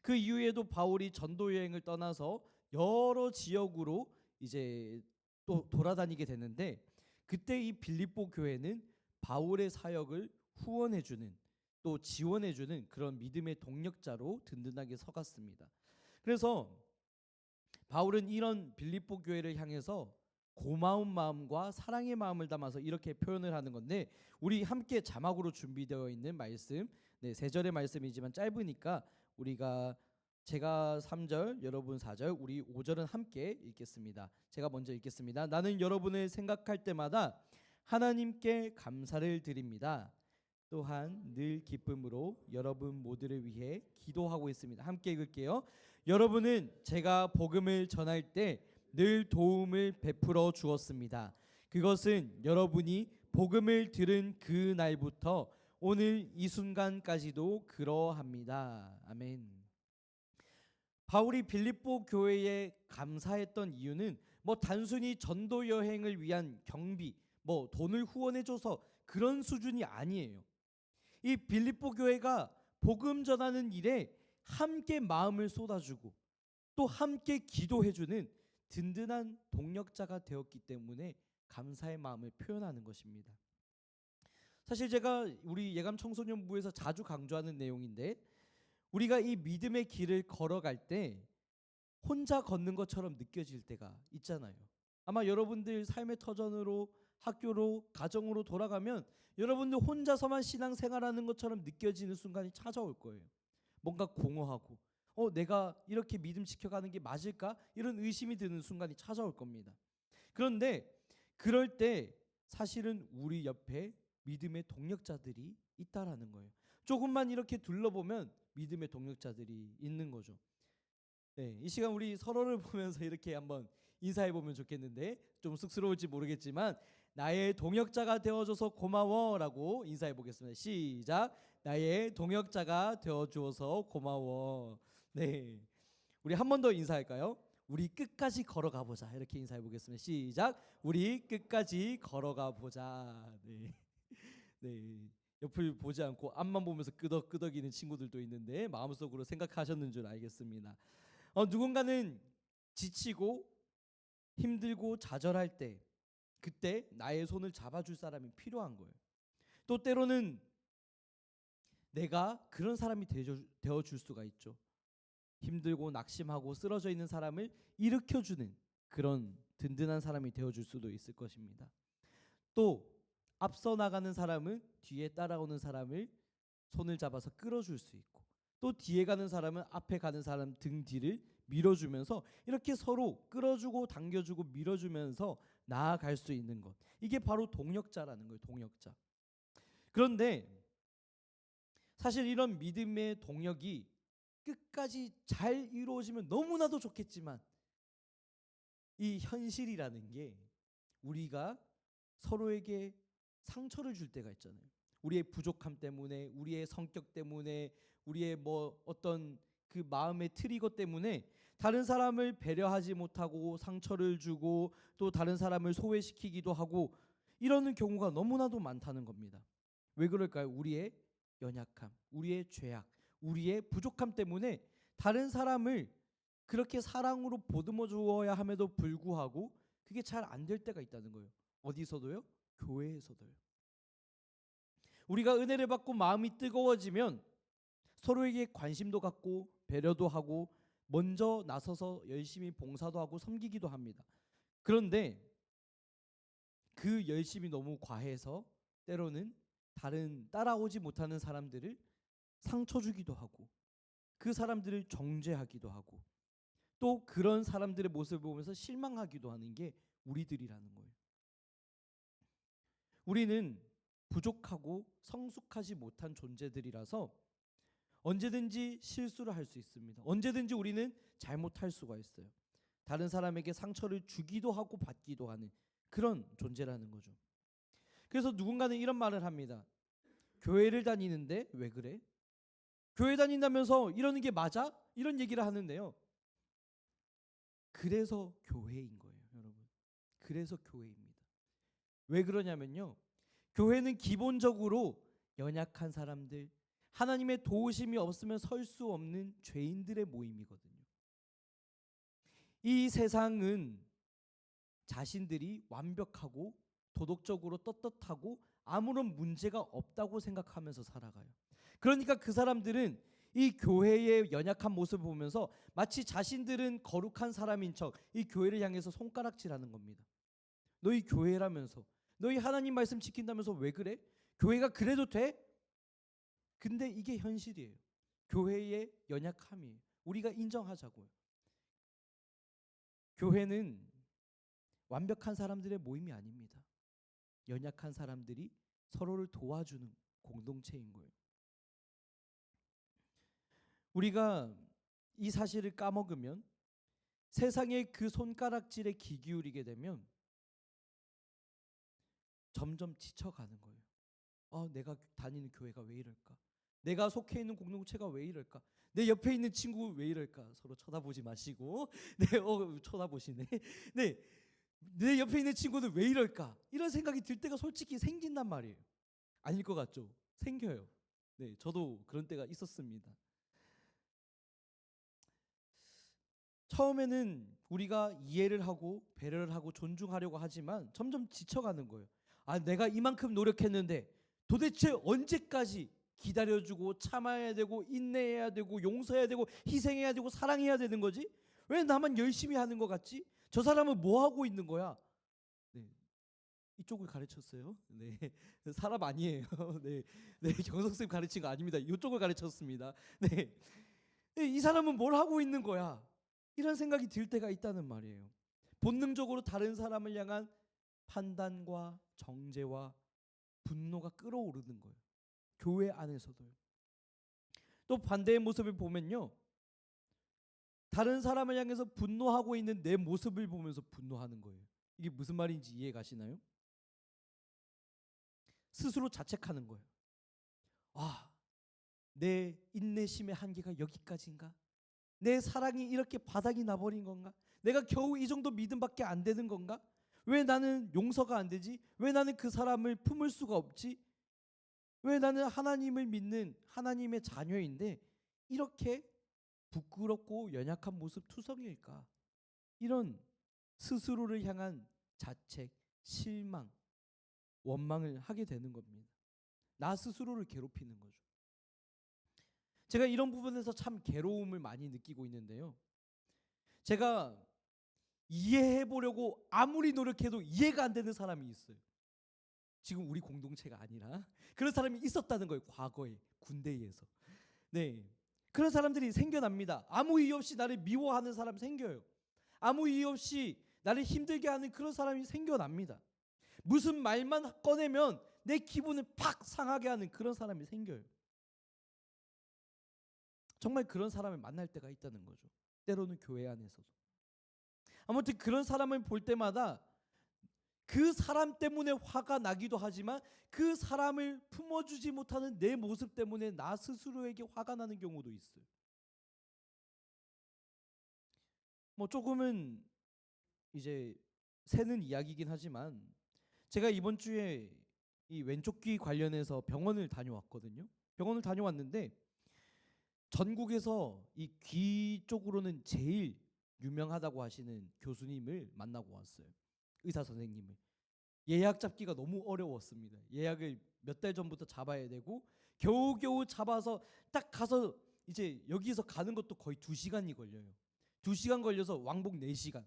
그 이후에도 바울이 전도 여행을 떠나서 여러 지역으로 이제 또 돌아다니게 되는데, 그때 이 빌립보 교회는 바울의 사역을 후원해주는, 또 지원해주는 그런 믿음의 동력자로 든든하게 서갔습니다. 그래서 바울은 이런 빌립보 교회를 향해서 고마운 마음과 사랑의 마음을 담아서 이렇게 표현을 하는 건데, 우리 함께 자막으로 준비되어 있는 말씀, 네, 3절의 말씀이지만 짧으니까 제가 3절, 여러분 4절, 우리 5절은 함께 읽겠습니다. 제가 먼저 읽겠습니다. 나는 여러분을 생각할 때마다 하나님께 감사를 드립니다. 또한 늘 기쁨으로 여러분 모두를 위해 기도하고 있습니다. 함께 읽을게요. 여러분은 제가 복음을 전할 때 늘 도움을 베풀어 주었습니다. 그것은 여러분이 복음을 들은 그 날부터 오늘 이 순간까지도 그러합니다. 아멘. 바울이 빌립보 교회에 감사했던 이유는 단순히 전도 여행을 위한 경비, 돈을 후원해줘서 그런 수준이 아니에요. 이 빌립보 교회가 복음 전하는 일에 함께 마음을 쏟아주고 또 함께 기도해주는 든든한 동력자가 되었기 때문에 감사의 마음을 표현하는 것입니다. 사실 제가 우리 예감 청소년부에서 자주 강조하는 내용인데, 우리가 이 믿음의 길을 걸어갈 때 혼자 걷는 것처럼 느껴질 때가 있잖아요. 아마 여러분들 삶의 터전으로, 학교로, 가정으로 돌아가면 여러분들 혼자서만 신앙생활하는 것처럼 느껴지는 순간이 찾아올 거예요. 뭔가 공허하고 내가 이렇게 믿음 지켜가는 게 맞을까? 이런 의심이 드는 순간이 찾아올 겁니다. 그런데 그럴 때 사실은 우리 옆에 믿음의 동력자들이 있다라는 거예요. 조금만 이렇게 둘러보면 믿음의 동력자들이 있는 거죠. 네, 이 시간 우리 서로를 보면서 이렇게 한번 인사해 보면 좋겠는데, 좀 쑥스러울지 모르겠지만 나의 동역자가 되어줘서 고마워라고 인사해 보겠습니다. 시작. 나의 동역자가 되어주어서 고마워. 네, 우리 한 번 더 인사할까요? 우리 끝까지 걸어가 보자, 이렇게 인사해 보겠습니다. 시작. 우리 끝까지 걸어가 보자. 네, 네. 옆을 보지 않고 앞만 보면서 끄덕끄덕이는 친구들도 있는데 마음속으로 생각하셨는 줄 알겠습니다. 누군가는 지치고 힘들고 좌절할 때, 그때 나의 손을 잡아줄 사람이 필요한 거예요. 또 때로는 내가 그런 사람이 되어줄 수가 있죠. 힘들고 낙심하고 쓰러져 있는 사람을 일으켜주는 그런 든든한 사람이 되어줄 수도 있을 것입니다. 또 앞서 나가는 사람은 뒤에 따라오는 사람을 손을 잡아서 끌어줄 수 있고, 또 뒤에 가는 사람은 앞에 가는 사람 등 뒤를 밀어주면서 이렇게 서로 끌어주고 당겨주고 밀어주면서 나아갈 수 있는 것, 이게 바로 동역자라는 거예요. 동역자. 그런데 사실 이런 믿음의 동역이 끝까지 잘 이루어지면 너무나도 좋겠지만 이 현실이라는 게 우리가 서로에게 상처를 줄 때가 있잖아요. 우리의 부족함 때문에, 우리의 성격 때문에, 우리의 뭐 어떤 그 마음의 트리거 때문에 다른 사람을 배려하지 못하고 상처를 주고 또 다른 사람을 소외시키기도 하고 이러는 경우가 너무나도 많다는 겁니다. 왜 그럴까요? 우리의 연약함, 우리의 죄악, 우리의 부족함 때문에 다른 사람을 그렇게 사랑으로 보듬어 주어야 함에도 불구하고 그게 잘 안 될 때가 있다는 거예요. 어디서도요? 교회에서도요. 우리가 은혜를 받고 마음이 뜨거워지면 서로에게 관심도 갖고 배려도 하고 먼저 나서서 열심히 봉사도 하고 섬기기도 합니다. 그런데 그 열심이 너무 과해서 때로는 다른 따라오지 못하는 사람들을 상처 주기도 하고 그 사람들을 정죄하기도 하고 또 그런 사람들의 모습을 보면서 실망하기도 하는 게 우리들이라는 거예요. 우리는 부족하고 성숙하지 못한 존재들이라서 언제든지 실수를 할 수 있습니다. 언제든지 우리는 잘못할 수가 있어요. 다른 사람에게 상처를 주기도 하고 받기도 하는 그런 존재라는 거죠. 그래서 누군가는 이런 말을 합니다. 교회를 다니는데 왜 그래? 교회 다닌다면서 이러는 게 맞아? 이런 얘기를 하는데요. 그래서 교회인 거예요, 여러분. 그래서 교회입니다. 왜 그러냐면요. 교회는 기본적으로 연약한 사람들, 하나님의 도우심이 없으면 설 수 없는 죄인들의 모임이거든요. 이 세상은 자신들이 완벽하고 도덕적으로 떳떳하고 아무런 문제가 없다고 생각하면서 살아가요. 그러니까 그 사람들은 이 교회의 연약한 모습을 보면서 마치 자신들은 거룩한 사람인 척 이 교회를 향해서 손가락질하는 겁니다. 너희 교회라면서, 너희 하나님 말씀 지킨다면서 왜 그래? 교회가 그래도 돼? 근데 이게 현실이에요. 교회의 연약함이에요. 우리가 인정하자고요. 교회는 완벽한 사람들의 모임이 아닙니다. 연약한 사람들이 서로를 도와주는 공동체인 거예요. 우리가 이 사실을 까먹으면 세상의 그 손가락질에 귀 기울이게 되면 점점 지쳐가는 거예요. 내가 다니는 교회가 왜 이럴까? 내가 속해 있는 공동체가 왜 이럴까? 내 옆에 있는 친구 왜 이럴까? 서로 쳐다보지 마시고 네, 쳐다보시네. 네, 내 옆에 있는 친구는 왜 이럴까? 이런 생각이 들 때가 솔직히 생긴단 말이에요. 아닐 것 같죠? 생겨요. 네, 저도 그런 때가 있었습니다. 처음에는 우리가 이해를 하고 배려를 하고 존중하려고 하지만 점점 지쳐가는 거예요. 내가 이만큼 노력했는데 도대체 언제까지 기다려주고 참아야 되고 인내해야 되고 용서해야 되고 희생해야 되고 사랑해야 되는 거지? 왜 나만 열심히 하는 것 같지? 저 사람은 뭐 하고 있는 거야? 네, 이쪽을 가르쳤어요. 네, 사람 아니에요. 네, 네, 경석 쌤 가르친 거 아닙니다. 이쪽을 가르쳤습니다. 네, 이 사람은 뭘 하고 있는 거야? 이런 생각이 들 때가 있다는 말이에요. 본능적으로 다른 사람을 향한 판단과 정죄와 분노가 끓어오르는 거예요. 교회 안에서도요. 또 반대의 모습을 보면요. 다른 사람을 향해서 분노하고 있는 내 모습을 보면서 분노하는 거예요. 이게 무슨 말인지 이해 가시나요? 스스로 자책하는 거예요. 내 인내심의 한계가 여기까지인가? 내 사랑이 이렇게 바닥이 나버린 건가? 내가 겨우 이 정도 믿음밖에 안 되는 건가? 왜 나는 용서가 안 되지? 왜 나는 그 사람을 품을 수가 없지? 왜 나는 하나님을 믿는 하나님의 자녀인데 이렇게 부끄럽고 연약한 모습 투성일까? 이런 스스로를 향한 자책, 실망, 원망을 하게 되는 겁니다. 나 스스로를 괴롭히는 거죠. 제가 이런 부분에서 참 괴로움을 많이 느끼고 있는데요. 제가 이해해 보려고 아무리 노력해도 이해가 안 되는 사람이 있어요. 지금 우리 공동체가 아니라 그런 사람이 있었다는 거예요. 과거에 군대에서. 네, 그런 사람들이 생겨납니다. 아무 이유 없이 나를 미워하는 사람 생겨요. 아무 이유 없이 나를 힘들게 하는 그런 사람이 생겨납니다. 무슨 말만 꺼내면 내 기분을 팍 상하게 하는 그런 사람이 생겨요. 정말 그런 사람을 만날 때가 있다는 거죠. 때로는 교회 안에서도. 아무튼 그런 사람을 볼 때마다 그 사람 때문에 화가 나기도 하지만 그 사람을 품어주지 못하는 내 모습 때문에 나 스스로에게 화가 나는 경우도 있어요. 뭐 조금은 이제 새는 이야기이긴 하지만 제가 이번 주에 이 왼쪽 귀 관련해서 병원을 다녀왔거든요. 병원을 다녀왔는데 전국에서 이 귀 쪽으로는 제일 유명하다고 하시는 교수님을 만나고 왔어요. 의사 선생님을. 예약 잡기가 너무 어려웠습니다. 예약을 몇 달 전부터 잡아야 되고 겨우겨우 잡아서 딱 가서 이제 여기서 가는 것도 거의 2시간이 걸려요. 2시간 걸려서 왕복 4시간.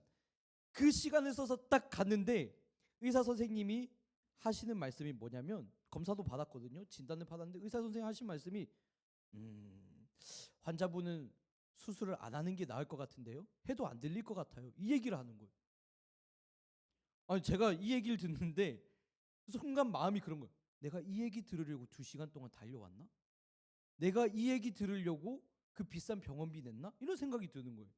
그 시간을 써서 딱 갔는데 의사 선생님이 하시는 말씀이 뭐냐면 검사도 받았거든요. 진단을 받았는데 의사 선생님이 하신 말씀이 환자분은 수술을 안 하는 게 나을 것 같은데요. 해도 안 들릴 것 같아요. 이 얘기를 하는 거예요. 아니 제가 이 얘기를 듣는데 순간 마음이 그런 거예요. 내가 이 얘기 들으려고 2시간 동안 달려왔나? 내가 이 얘기 들으려고 그 비싼 병원비 냈나? 이런 생각이 드는 거예요.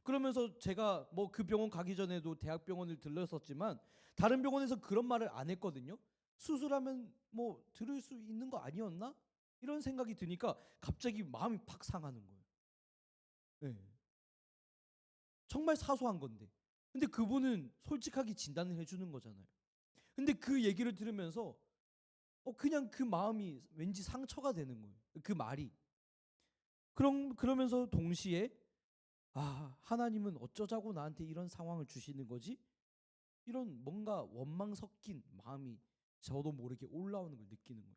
그러면서 제가 뭐 그 병원 가기 전에도 대학병원을 들렀었지만 다른 병원에서 그런 말을 안 했거든요. 수술하면 뭐 들을 수 있는 거 아니었나? 이런 생각이 드니까 갑자기 마음이 팍 상하는 거예요. 네. 정말 사소한 건데. 근데 그분은 솔직하게 진단을 해주는 거잖아요. 근데 그 얘기를 들으면서 그냥 그 마음이 왠지 상처가 되는 거예요. 그 말이. 그러면서 동시에 하나님은 어쩌자고 나한테 이런 상황을 주시는 거지? 이런 뭔가 원망 섞인 마음이 저도 모르게 올라오는 걸 느끼는 거예요.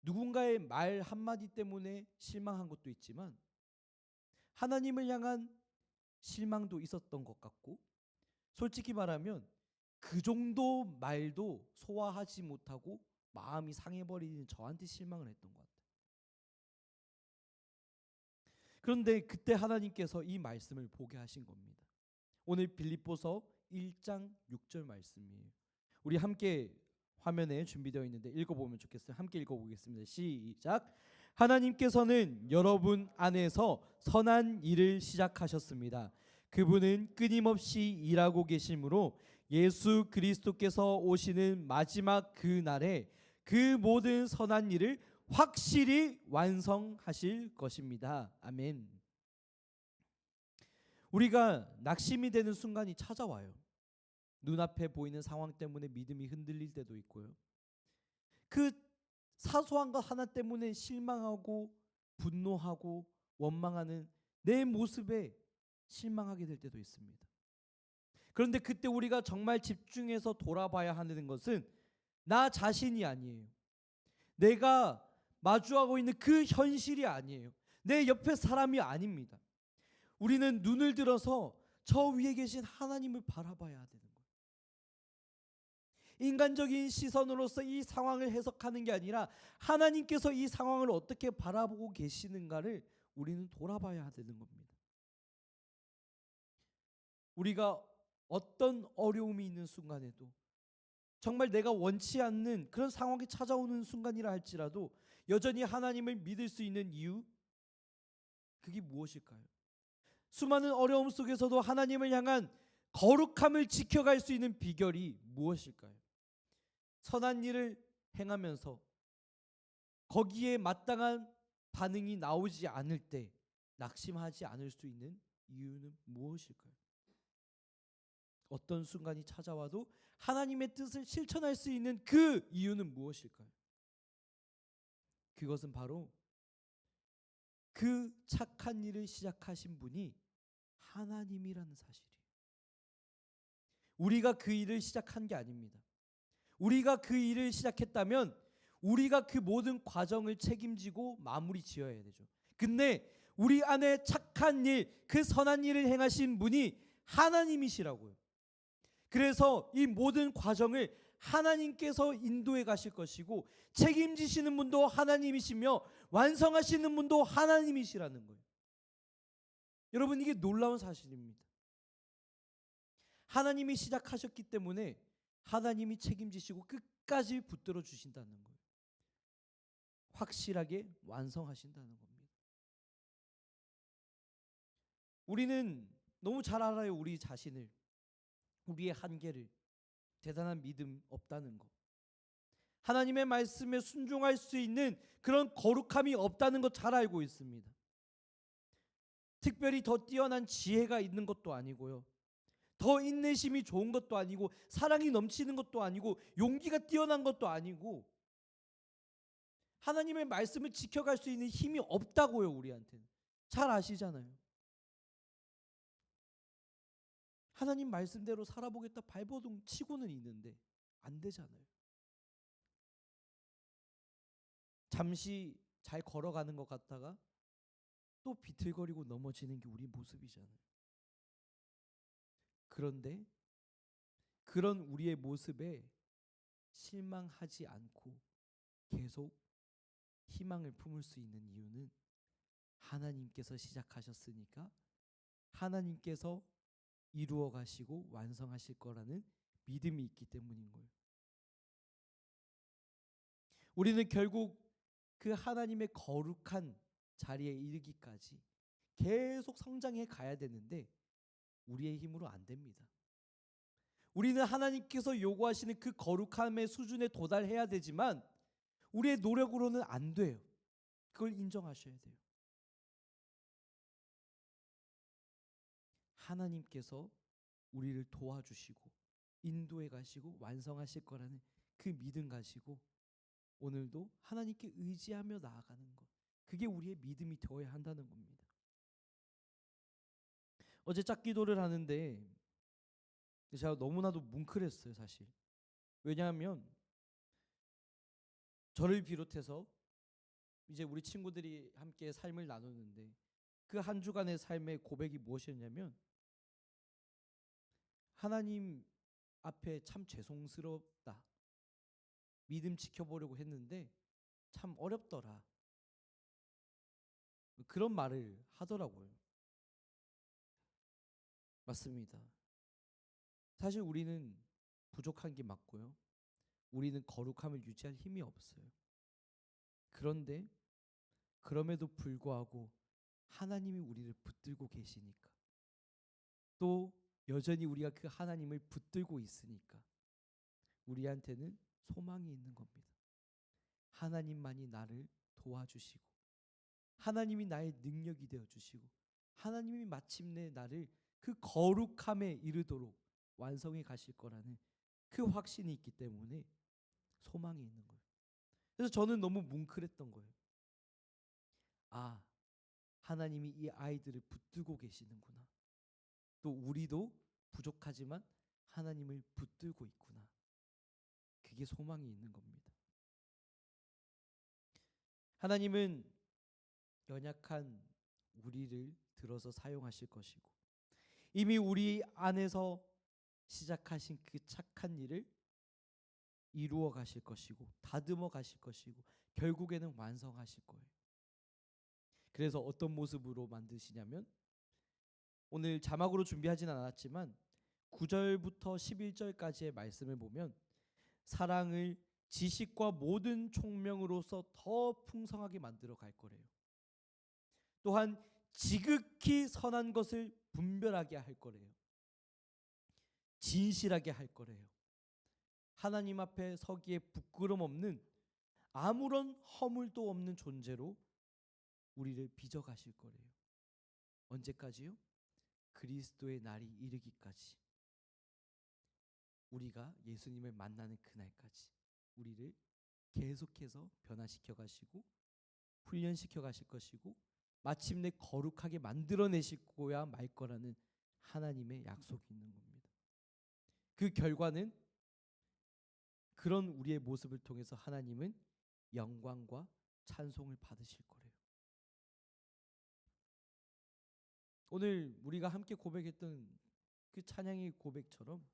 누군가의 말 한마디 때문에 실망한 것도 있지만 하나님을 향한 실망도 있었던 것 같고 솔직히 말하면 그 정도 말도 소화하지 못하고 마음이 상해버리는 저한테 실망을 했던 것 같아요. 그런데 그때 하나님께서 이 말씀을 보게 하신 겁니다. 오늘 빌립보서 1장 6절 말씀이에요. 우리 함께 화면에 준비되어 있는데 읽어보면 좋겠어요. 함께 읽어보겠습니다. 시작. 하나님께서는 여러분 안에서 선한 일을 시작하셨습니다. 그분은 끊임없이 일하고 계시므로 예수 그리스도께서 오시는 마지막 그 날에 그 모든 선한 일을 확실히 완성하실 것입니다. 아멘. 우리가 낙심이 되는 순간이 찾아와요. 눈앞에 보이는 상황 때문에 믿음이 흔들릴 때도 있고요. 그 사소한 것 하나 때문에 실망하고 분노하고 원망하는 내 모습에 실망하게 될 때도 있습니다. 그런데 그때 우리가 정말 집중해서 돌아봐야 하는 것은 나 자신이 아니에요. 내가 마주하고 있는 그 현실이 아니에요. 내 옆에 사람이 아닙니다. 우리는 눈을 들어서 저 위에 계신 하나님을 바라봐야 되는 거예요. 인간적인 시선으로서 이 상황을 해석하는 게 아니라 하나님께서 이 상황을 어떻게 바라보고 계시는가를 우리는 돌아봐야 되는 겁니다. 우리가 어떤 어려움이 있는 순간에도 정말 내가 원치 않는 그런 상황이 찾아오는 순간이라 할지라도 여전히 하나님을 믿을 수 있는 이유, 그게 무엇일까요? 수많은 어려움 속에서도 하나님을 향한 거룩함을 지켜갈 수 있는 비결이 무엇일까요? 선한 일을 행하면서 거기에 마땅한 반응이 나오지 않을 때 낙심하지 않을 수 있는 이유는 무엇일까요? 어떤 순간이 찾아와도 하나님의 뜻을 실천할 수 있는 그 이유는 무엇일까요? 그것은 바로 그 착한 일을 시작하신 분이 하나님이라는 사실이에요. 우리가 그 일을 시작한 게 아닙니다. 우리가 그 일을 시작했다면 우리가 그 모든 과정을 책임지고 마무리 지어야 되죠. 근데 우리 안에 착한 일, 그 선한 일을 행하신 분이 하나님이시라고요. 그래서 이 모든 과정을 하나님께서 인도해 가실 것이고 책임지시는 분도 하나님이시며 완성하시는 분도 하나님이시라는 거예요. 여러분, 이게 놀라운 사실입니다. 하나님이 시작하셨기 때문에 하나님이 책임지시고 끝까지 붙들어 주신다는 거예요. 확실하게 완성하신다는 겁니다. 우리는 너무 잘 알아요. 우리 자신을, 우리의 한계를. 대단한 믿음 없다는 거. 하나님의 말씀에 순종할 수 있는 그런 거룩함이 없다는 거 잘 알고 있습니다. 특별히 더 뛰어난 지혜가 있는 것도 아니고요. 더 인내심이 좋은 것도 아니고 사랑이 넘치는 것도 아니고 용기가 뛰어난 것도 아니고 하나님의 말씀을 지켜갈 수 있는 힘이 없다고요. 우리한테는. 잘 아시잖아요. 하나님 말씀대로 살아보겠다 발버둥 치고는 있는데 안 되잖아요. 잠시 잘 걸어가는 것 같다가 또 비틀거리고 넘어지는 게 우리 모습이잖아요. 그런데 그런 우리의 모습에 실망하지 않고 계속 희망을 품을 수 있는 이유는 하나님께서 시작하셨으니까 하나님께서 이루어 가시고 완성하실 거라는 믿음이 있기 때문인 거예요. 우리는 결국 그 하나님의 거룩한 자리에 이르기까지 계속 성장해 가야 되는데 우리의 힘으로 안 됩니다. 우리는 하나님께서 요구하시는 그 거룩함의 수준에 도달해야 되지만 우리의 노력으로는 안 돼요. 그걸 인정하셔야 돼요. 하나님께서 우리를 도와주시고 인도해 가시고 완성하실 거라는 그 믿음 가지고 오늘도 하나님께 의지하며 나아가는 것, 그게 우리의 믿음이 되어야 한다는 겁니다. 어제 짝기도를 하는데 제가 너무나도 뭉클했어요, 사실. 왜냐하면 저를 비롯해서 이제 우리 친구들이 함께 삶을 나누는데 그 한 주간의 삶의 고백이 무엇이었냐면 하나님 앞에 참 죄송스럽다. 믿음 지켜보려고 했는데 참 어렵더라. 그런 말을 하더라고요. 맞습니다. 사실 우리는 부족한 게 맞고요. 우리는 거룩함을 유지할 힘이 없어요. 그런데 그럼에도 불구하고 하나님이 우리를 붙들고 계시니까 또 여전히 우리가 그 하나님을 붙들고 있으니까 우리한테는 소망이 있는 겁니다. 하나님만이 나를 도와주시고 하나님이 나의 능력이 되어주시고 하나님이 마침내 나를 그 거룩함에 이르도록 완성해 가실 거라는 그 확신이 있기 때문에 소망이 있는 거예요. 그래서 저는 너무 뭉클했던 거예요. 아, 하나님이 이 아이들을 붙들고 계시는구나. 또 우리도 부족하지만 하나님을 붙들고 있구나. 그게 소망이 있는 겁니다. 하나님은 연약한 우리를 들어서 사용하실 것이고 이미 우리 안에서 시작하신 그 착한 일을 이루어 가실 것이고 다듬어 가실 것이고 결국에는 완성하실 거예요. 그래서 어떤 모습으로 만드시냐면 오늘 자막으로 준비하진 않았지만 9절부터 11절까지의 말씀을 보면 사랑을 지식과 모든 총명으로서 더 풍성하게 만들어 갈 거래요. 또한 지극히 선한 것을 분별하게 할 거래요. 진실하게 할 거래요. 하나님 앞에 서기에 부끄럼 없는 아무런 허물도 없는 존재로 우리를 빚어 가실 거래요. 언제까지요? 그리스도의 날이 이르기까지. 우리가 예수님을 만나는 그날까지 우리를 계속해서 변화시켜 가시고 훈련시켜 가실 것이고 마침내 거룩하게 만들어내시고야 말 거라는 하나님의 약속이 있는 겁니다. 그 결과는 그런 우리의 모습을 통해서 하나님은 영광과 찬송을 받으실 거래요. 오늘 우리가 함께 고백했던 그 찬양의 고백처럼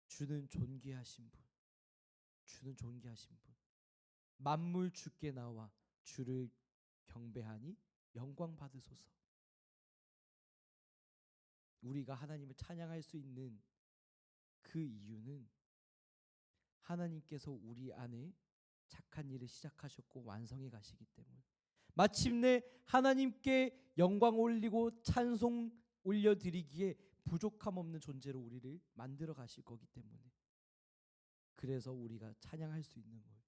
주는 존귀하신 분, 주는 존귀하신 분, 만물 주께 나와 주를 경배하니 영광 받으소서. 우리가 하나님을 찬양할 수 있는 그 이유는 하나님께서 우리 안에 착한 일을 시작하셨고 완성해 가시기 때문에 마침내 하나님께 영광 올리고 찬송 올려드리기에 부족함 없는 존재로 우리를 만들어 가실 거기 때문에, 그래서 우리가 찬양할 수 있는 거예요.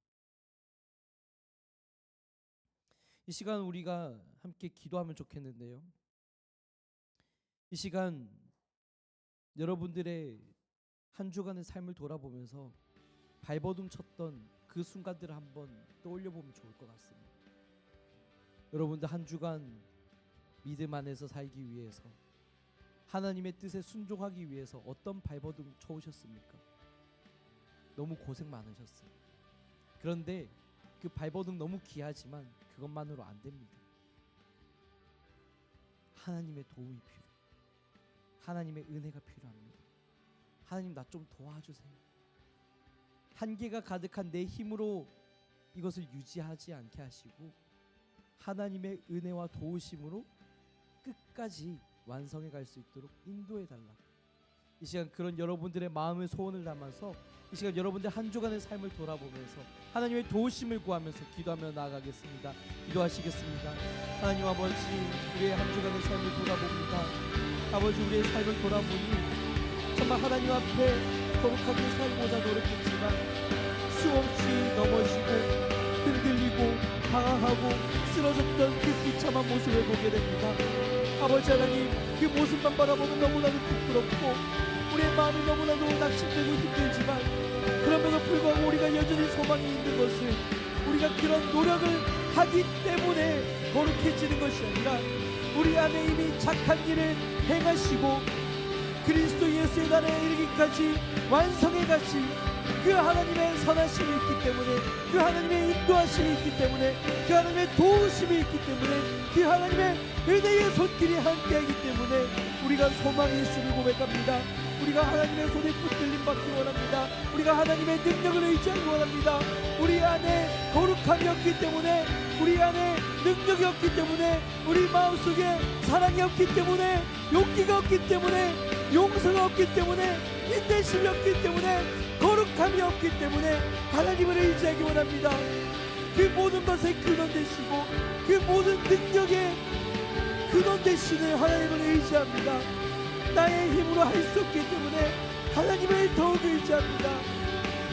이 시간 우리가 함께 기도하면 좋겠는데요. 이 시간 여러분들의 한 주간의 삶을 돌아보면서 발버둥 쳤던 그 순간들을 한번 떠올려 보면 좋을 것 같습니다. 여러분들 한 주간 믿음 안에서 살기 위해서, 하나님의 뜻에 순종하기 위해서 어떤 발버둥 쳐오셨습니까? 너무 고생 많으셨어요. 그런데 그 발버둥 너무 귀하지만 그것만으로 안 됩니다. 하나님의 도움이 필요해요. 하나님의 은혜가 필요합니다. 하나님, 나 좀 도와주세요. 한계가 가득한 내 힘으로 이것을 유지하지 않게 하시고 하나님의 은혜와 도우심으로 끝까지 완성해 갈 수 있도록 인도해 달라. 이 시간 그런 여러분들의 마음의 소원을 담아서 이 시간 여러분들 한 주간의 삶을 돌아보면서 하나님의 도우심을 구하면서 기도하며 나아가겠습니다. 기도하시겠습니다. 하나님 아버지, 우리의 한 주간의 삶을 돌아봅니다. 아버지, 우리의 삶을 돌아보니 정말 하나님 앞에 거룩하게 살고자 노력했지만 수없이 넘어지고 흔들리고 방황하고 쓰러졌던 그 비참한 모습을 보게 됩니다. 아버지 하나님, 그 모습만 바라보면 너무나도 부끄럽고 우리의 마음이 너무나도 낙심되고 힘들지만, 그럼에도 불구하고 우리가 여전히 소망이 있는 것은 우리가 그런 노력을 하기 때문에 거룩해지는 것이 아니라 우리 안에 이미 착한 일을 행하시고 그리스도 예수의 날에 이르기까지 완성해 가신 그 하나님의 선하심이 있기 때문에, 그 하나님의 인도하심이 있기 때문에, 그 하나님의 도우심이 있기 때문에, 그 하나님의 은혜의 손길이 함께하기 때문에 우리가 소망이 있음을 고백합니다. 우리가 하나님의 손에 붙들림 받기 원합니다. 우리가 하나님의 능력을 의지하기 원합니다. 우리 안에 거룩함이 없기 때문에, 우리 안에 능력이 없기 때문에, 우리 마음속에 사랑이 없기 때문에, 용기가 없기 때문에, 용서가 없기 때문에, 인내심이 없기 때문에, 거룩함이 없기 때문에 하나님을 의지하기 원합니다. 그 모든 것의 근원 되시고 그 모든 능력의 근원 되시는 하나님을 의지합니다. 나의 힘으로 할 수 없기 때문에 하나님을 더욱 의지합니다.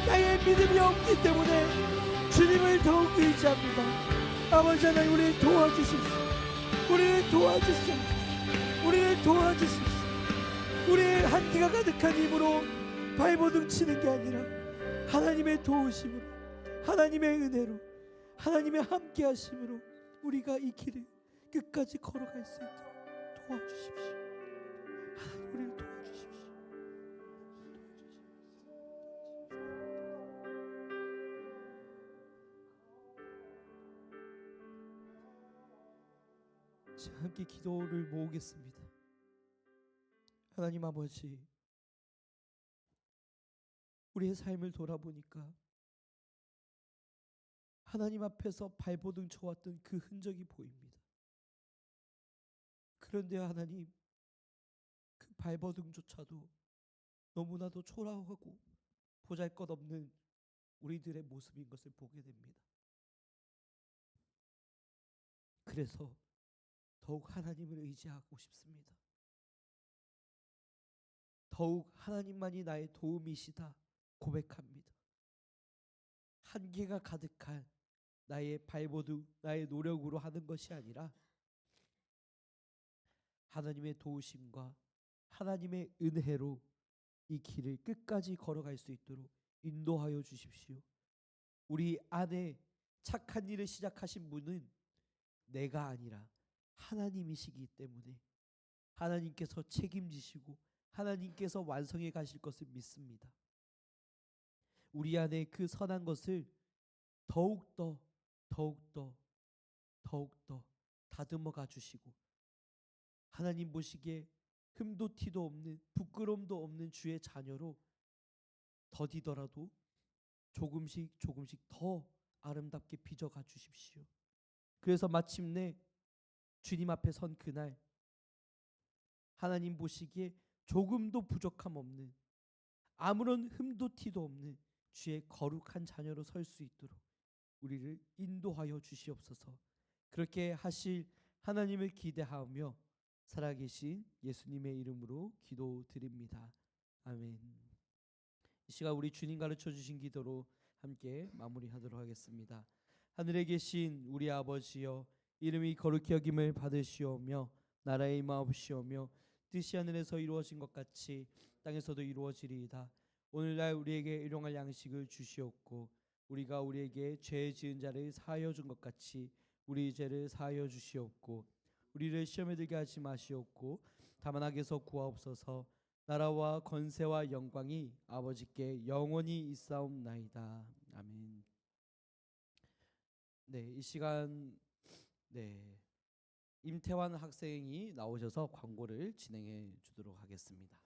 나의 믿음이 없기 때문에 주님을 더욱 의지합니다. 아버지 하나님, 우리를 도와주십시오. 우리를 도와주십시오. 우리를 도와주십시오. 우리의 한계가 가득한 힘으로 발버둥 치는 게 아니라 하나님의 도우심으로, 하나님의 은혜로, 하나님의 함께 하심으로 우리가 이 길을 끝까지 걸어갈 수 있도록 도와주십시오. 하나님, 우리를 도와주십시오. 자, 함께 기도를 모으겠습니다. 하나님 아버지, 우리의 삶을 돌아보니까 하나님 앞에서 발버둥 쳐왔던 그 흔적이 보입니다. 그런데 하나님, 그 발버둥조차도 너무나도 초라하고 보잘것없는 우리들의 모습인 것을 보게 됩니다. 그래서 더욱 하나님을 의지하고 싶습니다. 더욱 하나님만이 나의 도움이시다 고백합니다. 한계가 가득한 나의 발버둥, 나의 노력으로 하는 것이 아니라 하나님의 도우심과 하나님의 은혜로 이 길을 끝까지 걸어갈 수 있도록 인도하여 주십시오. 우리 안에 착한 일을 시작하신 분은 내가 아니라 하나님이시기 때문에 하나님께서 책임지시고 하나님께서 완성해 가실 것을 믿습니다. 우리 안에 그 선한 것을 더욱더 다듬어 가 주시고 하나님 보시기에 흠도 티도 없는, 부끄러움도 없는 주의 자녀로 더디더라도 조금씩 더 아름답게 빚어가 주십시오. 그래서 마침내 주님 앞에 선 그날 하나님 보시기에 조금도 부족함 없는, 아무런 흠도 티도 없는 주의 거룩한 자녀로 설 수 있도록 우리를 인도하여 주시옵소서. 그렇게 하실 하나님을 기대하며 살아계신 예수님의 이름으로 기도드립니다. 아멘. 이 시간 우리 주님 가르쳐 주신 기도로 함께 마무리하도록 하겠습니다. 하늘에 계신 우리 아버지여, 이름이 거룩히 여김을 받으시오며 나라의 임하옵시오며 뜻이 하늘에서 이루어진 것 같이 땅에서도 이루어지리이다. 오늘날 우리에게 일용할 양식을 주시옵고 우리가 우리에게 죄 지은 자를 사하여 준 것 같이 우리 죄를 사하여 주시옵고 우리를 시험에 들게 하지 마시옵고 다만 악에서 구하옵소서. 나라와 권세와 영광이 아버지께 영원히 있사옵나이다. 아멘. 네, 이 시간 임태환 학생이 나오셔서 광고를 진행해 주도록 하겠습니다.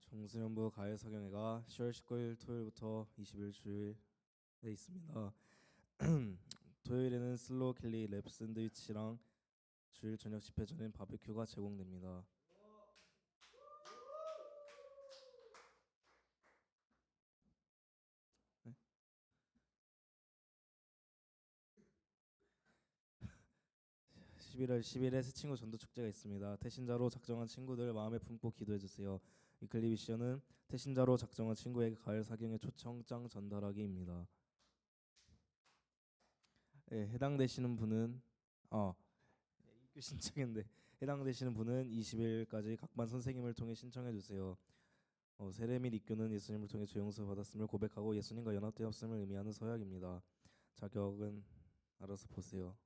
청소년부 가을사경회가 10월 19일 토요일부터 20일 주일에 있습니다. 토요일에는 슬로우 kel리 랩 샌드위치랑 주일 저녁 집회 전엔 바비큐가 제공됩니다. 네? 11월 10일에 새 친구 전도 축제가 있습니다. 태신자로 작정한 친구들 마음에 품고 기도해 주세요. 위클리 미션은 태신자로 작정한 친구에게 가을 사경의 초청장 전달하기입니다. 네, 해당되시는 분은 입교 신청인데 해당되시는 분은 20일까지 각 반 선생님을 통해 신청해 주세요. 세례 및 입교는 예수님을 통해 죄 용서 받았음을 고백하고 예수님과 연합되었음을 의미하는 서약입니다. 자격은 알아서 보세요.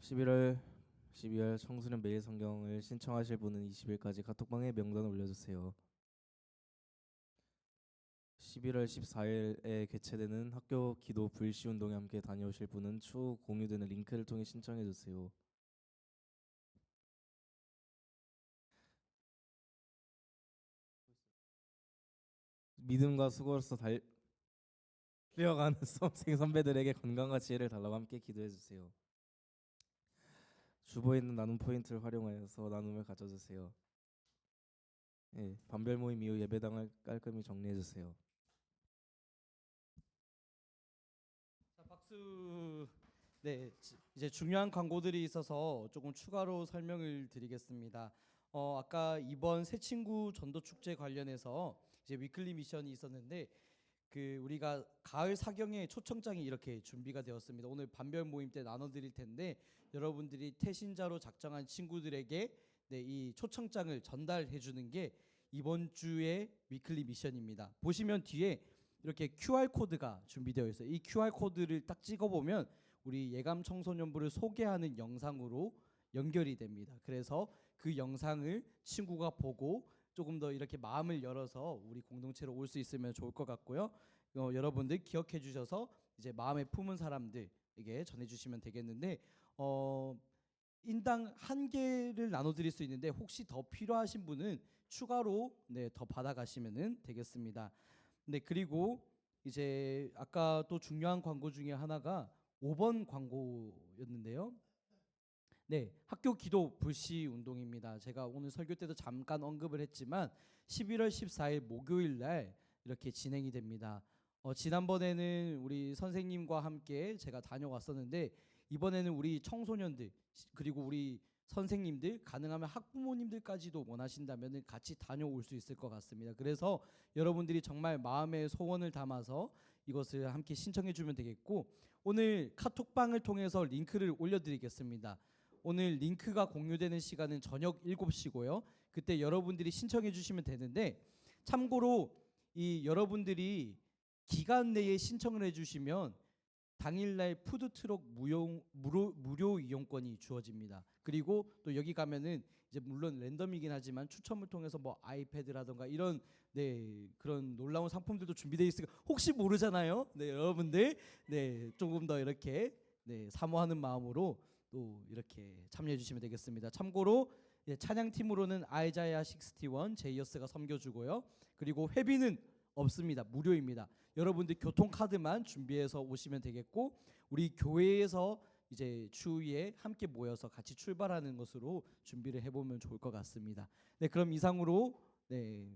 (12월) 청소년 매일 성경을 신청하실 분은 20일까지 카톡방에 명단을 올려주세요. 11월 14일에 개최되는 학교 기도 불시 운동에 함께 다녀오실 분은 추후 공유되는 링크를 통해 신청해 주세요. 믿음과 수고로서 달려가는 수험생 선배들에게 건강과 지혜를 달라고 함께 기도해 주세요. 주보에 있는 나눔 포인트를 활용하여서 나눔을 가져주세요. 네, 반별 모임 이후 예배당을 깔끔히 정리해 주세요. 자, 박수. 네, 이제 중요한 광고들이 있어서 조금 추가로 설명을 드리겠습니다. 아까 이번 새 친구 전도 축제 관련해서 이제 위클리 미션이 있었는데 우리가 가을 사경에 초청장이 이렇게 준비가 되었습니다. 오늘 반별 모임 때 나눠드릴 텐데 여러분들이 태신자로 작정한 친구들에게 이 초청장을 전달해 주는 게 이번 주의 위클리 미션입니다. 보시면 뒤에 이렇게 QR 코드가 준비되어 있어요. 이 QR 코드를 딱 찍어보면 우리 예감 청소년부를 소개하는 영상으로 연결이 됩니다. 그래서 그 영상을 친구가 보고 조금 더 이렇게 마음을 열어서 우리 공동체로 올 수 있으면 좋을 것 같고요. 여러분들 기억해 주셔서 이제 마음에 품은 사람들에게 전해주시면 되겠는데 인당 1개를 나눠드릴 수 있는데 혹시 더 필요하신 분은 추가로 더 받아가시면 되겠습니다. 네, 그리고 이제 아까 또 중요한 광고 중에 하나가 5번 광고였는데요. 네, 학교 기도 불시 운동입니다. 제가 오늘 설교 때도 잠깐 언급을 했지만 11월 14일 목요일 날 이렇게 진행이 됩니다. 지난번에는 우리 선생님과 함께 제가 다녀왔었는데 이번에는 우리 청소년들 그리고 우리 선생님들 가능하면 학부모님들까지도 원하신다면 같이 다녀올 수 있을 것 같습니다. 그래서 여러분들이 정말 마음의 소원을 담아서 이것을 함께 신청해 주면 되겠고 오늘 카톡방을 통해서 링크를 올려드리겠습니다. 오늘 링크가 공유되는 시간은 저녁 7시고요. 그때 여러분들이 신청해 주시면 되는데 참고로 이 여러분들이 기간 내에 신청을 해주시면 당일날 푸드트럭 무료 이용권이 주어집니다. 그리고 또 여기 가면은 이제 물론 랜덤이긴 하지만 추첨을 통해서 뭐 아이패드라던가 이런 그런 놀라운 상품들도 준비되어 있으니까 혹시 모르잖아요. 네, 여러분들 조금 더 이렇게 사모하는 마음으로 또 이렇게 참여해 주시면 되겠습니다. 참고로 찬양팀으로는 아이자야 61 제이어스가 섬겨주고요. 그리고 회비는 없습니다. 무료입니다. 여러분들 교통카드만 준비해서 오시면 되겠고 우리 교회에서 이제 추후에 함께 모여서 같이 출발하는 것으로 준비를 해보면 좋을 것 같습니다. 네, 그럼 이상으로 네,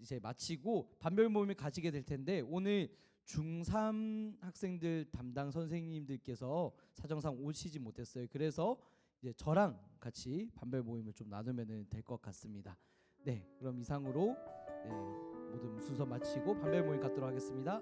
이제 마치고 반별 모임을 가지게 될 텐데 오늘 중3 학생들 담당 선생님들께서 사정상 오시지 못했어요. 그래서 이제 저랑 같이 반별 모임을 좀 나누면 될 것 같습니다. 네, 그럼 이상으로 네, 모든 순서 마치고 반별 모임 갖도록 하겠습니다.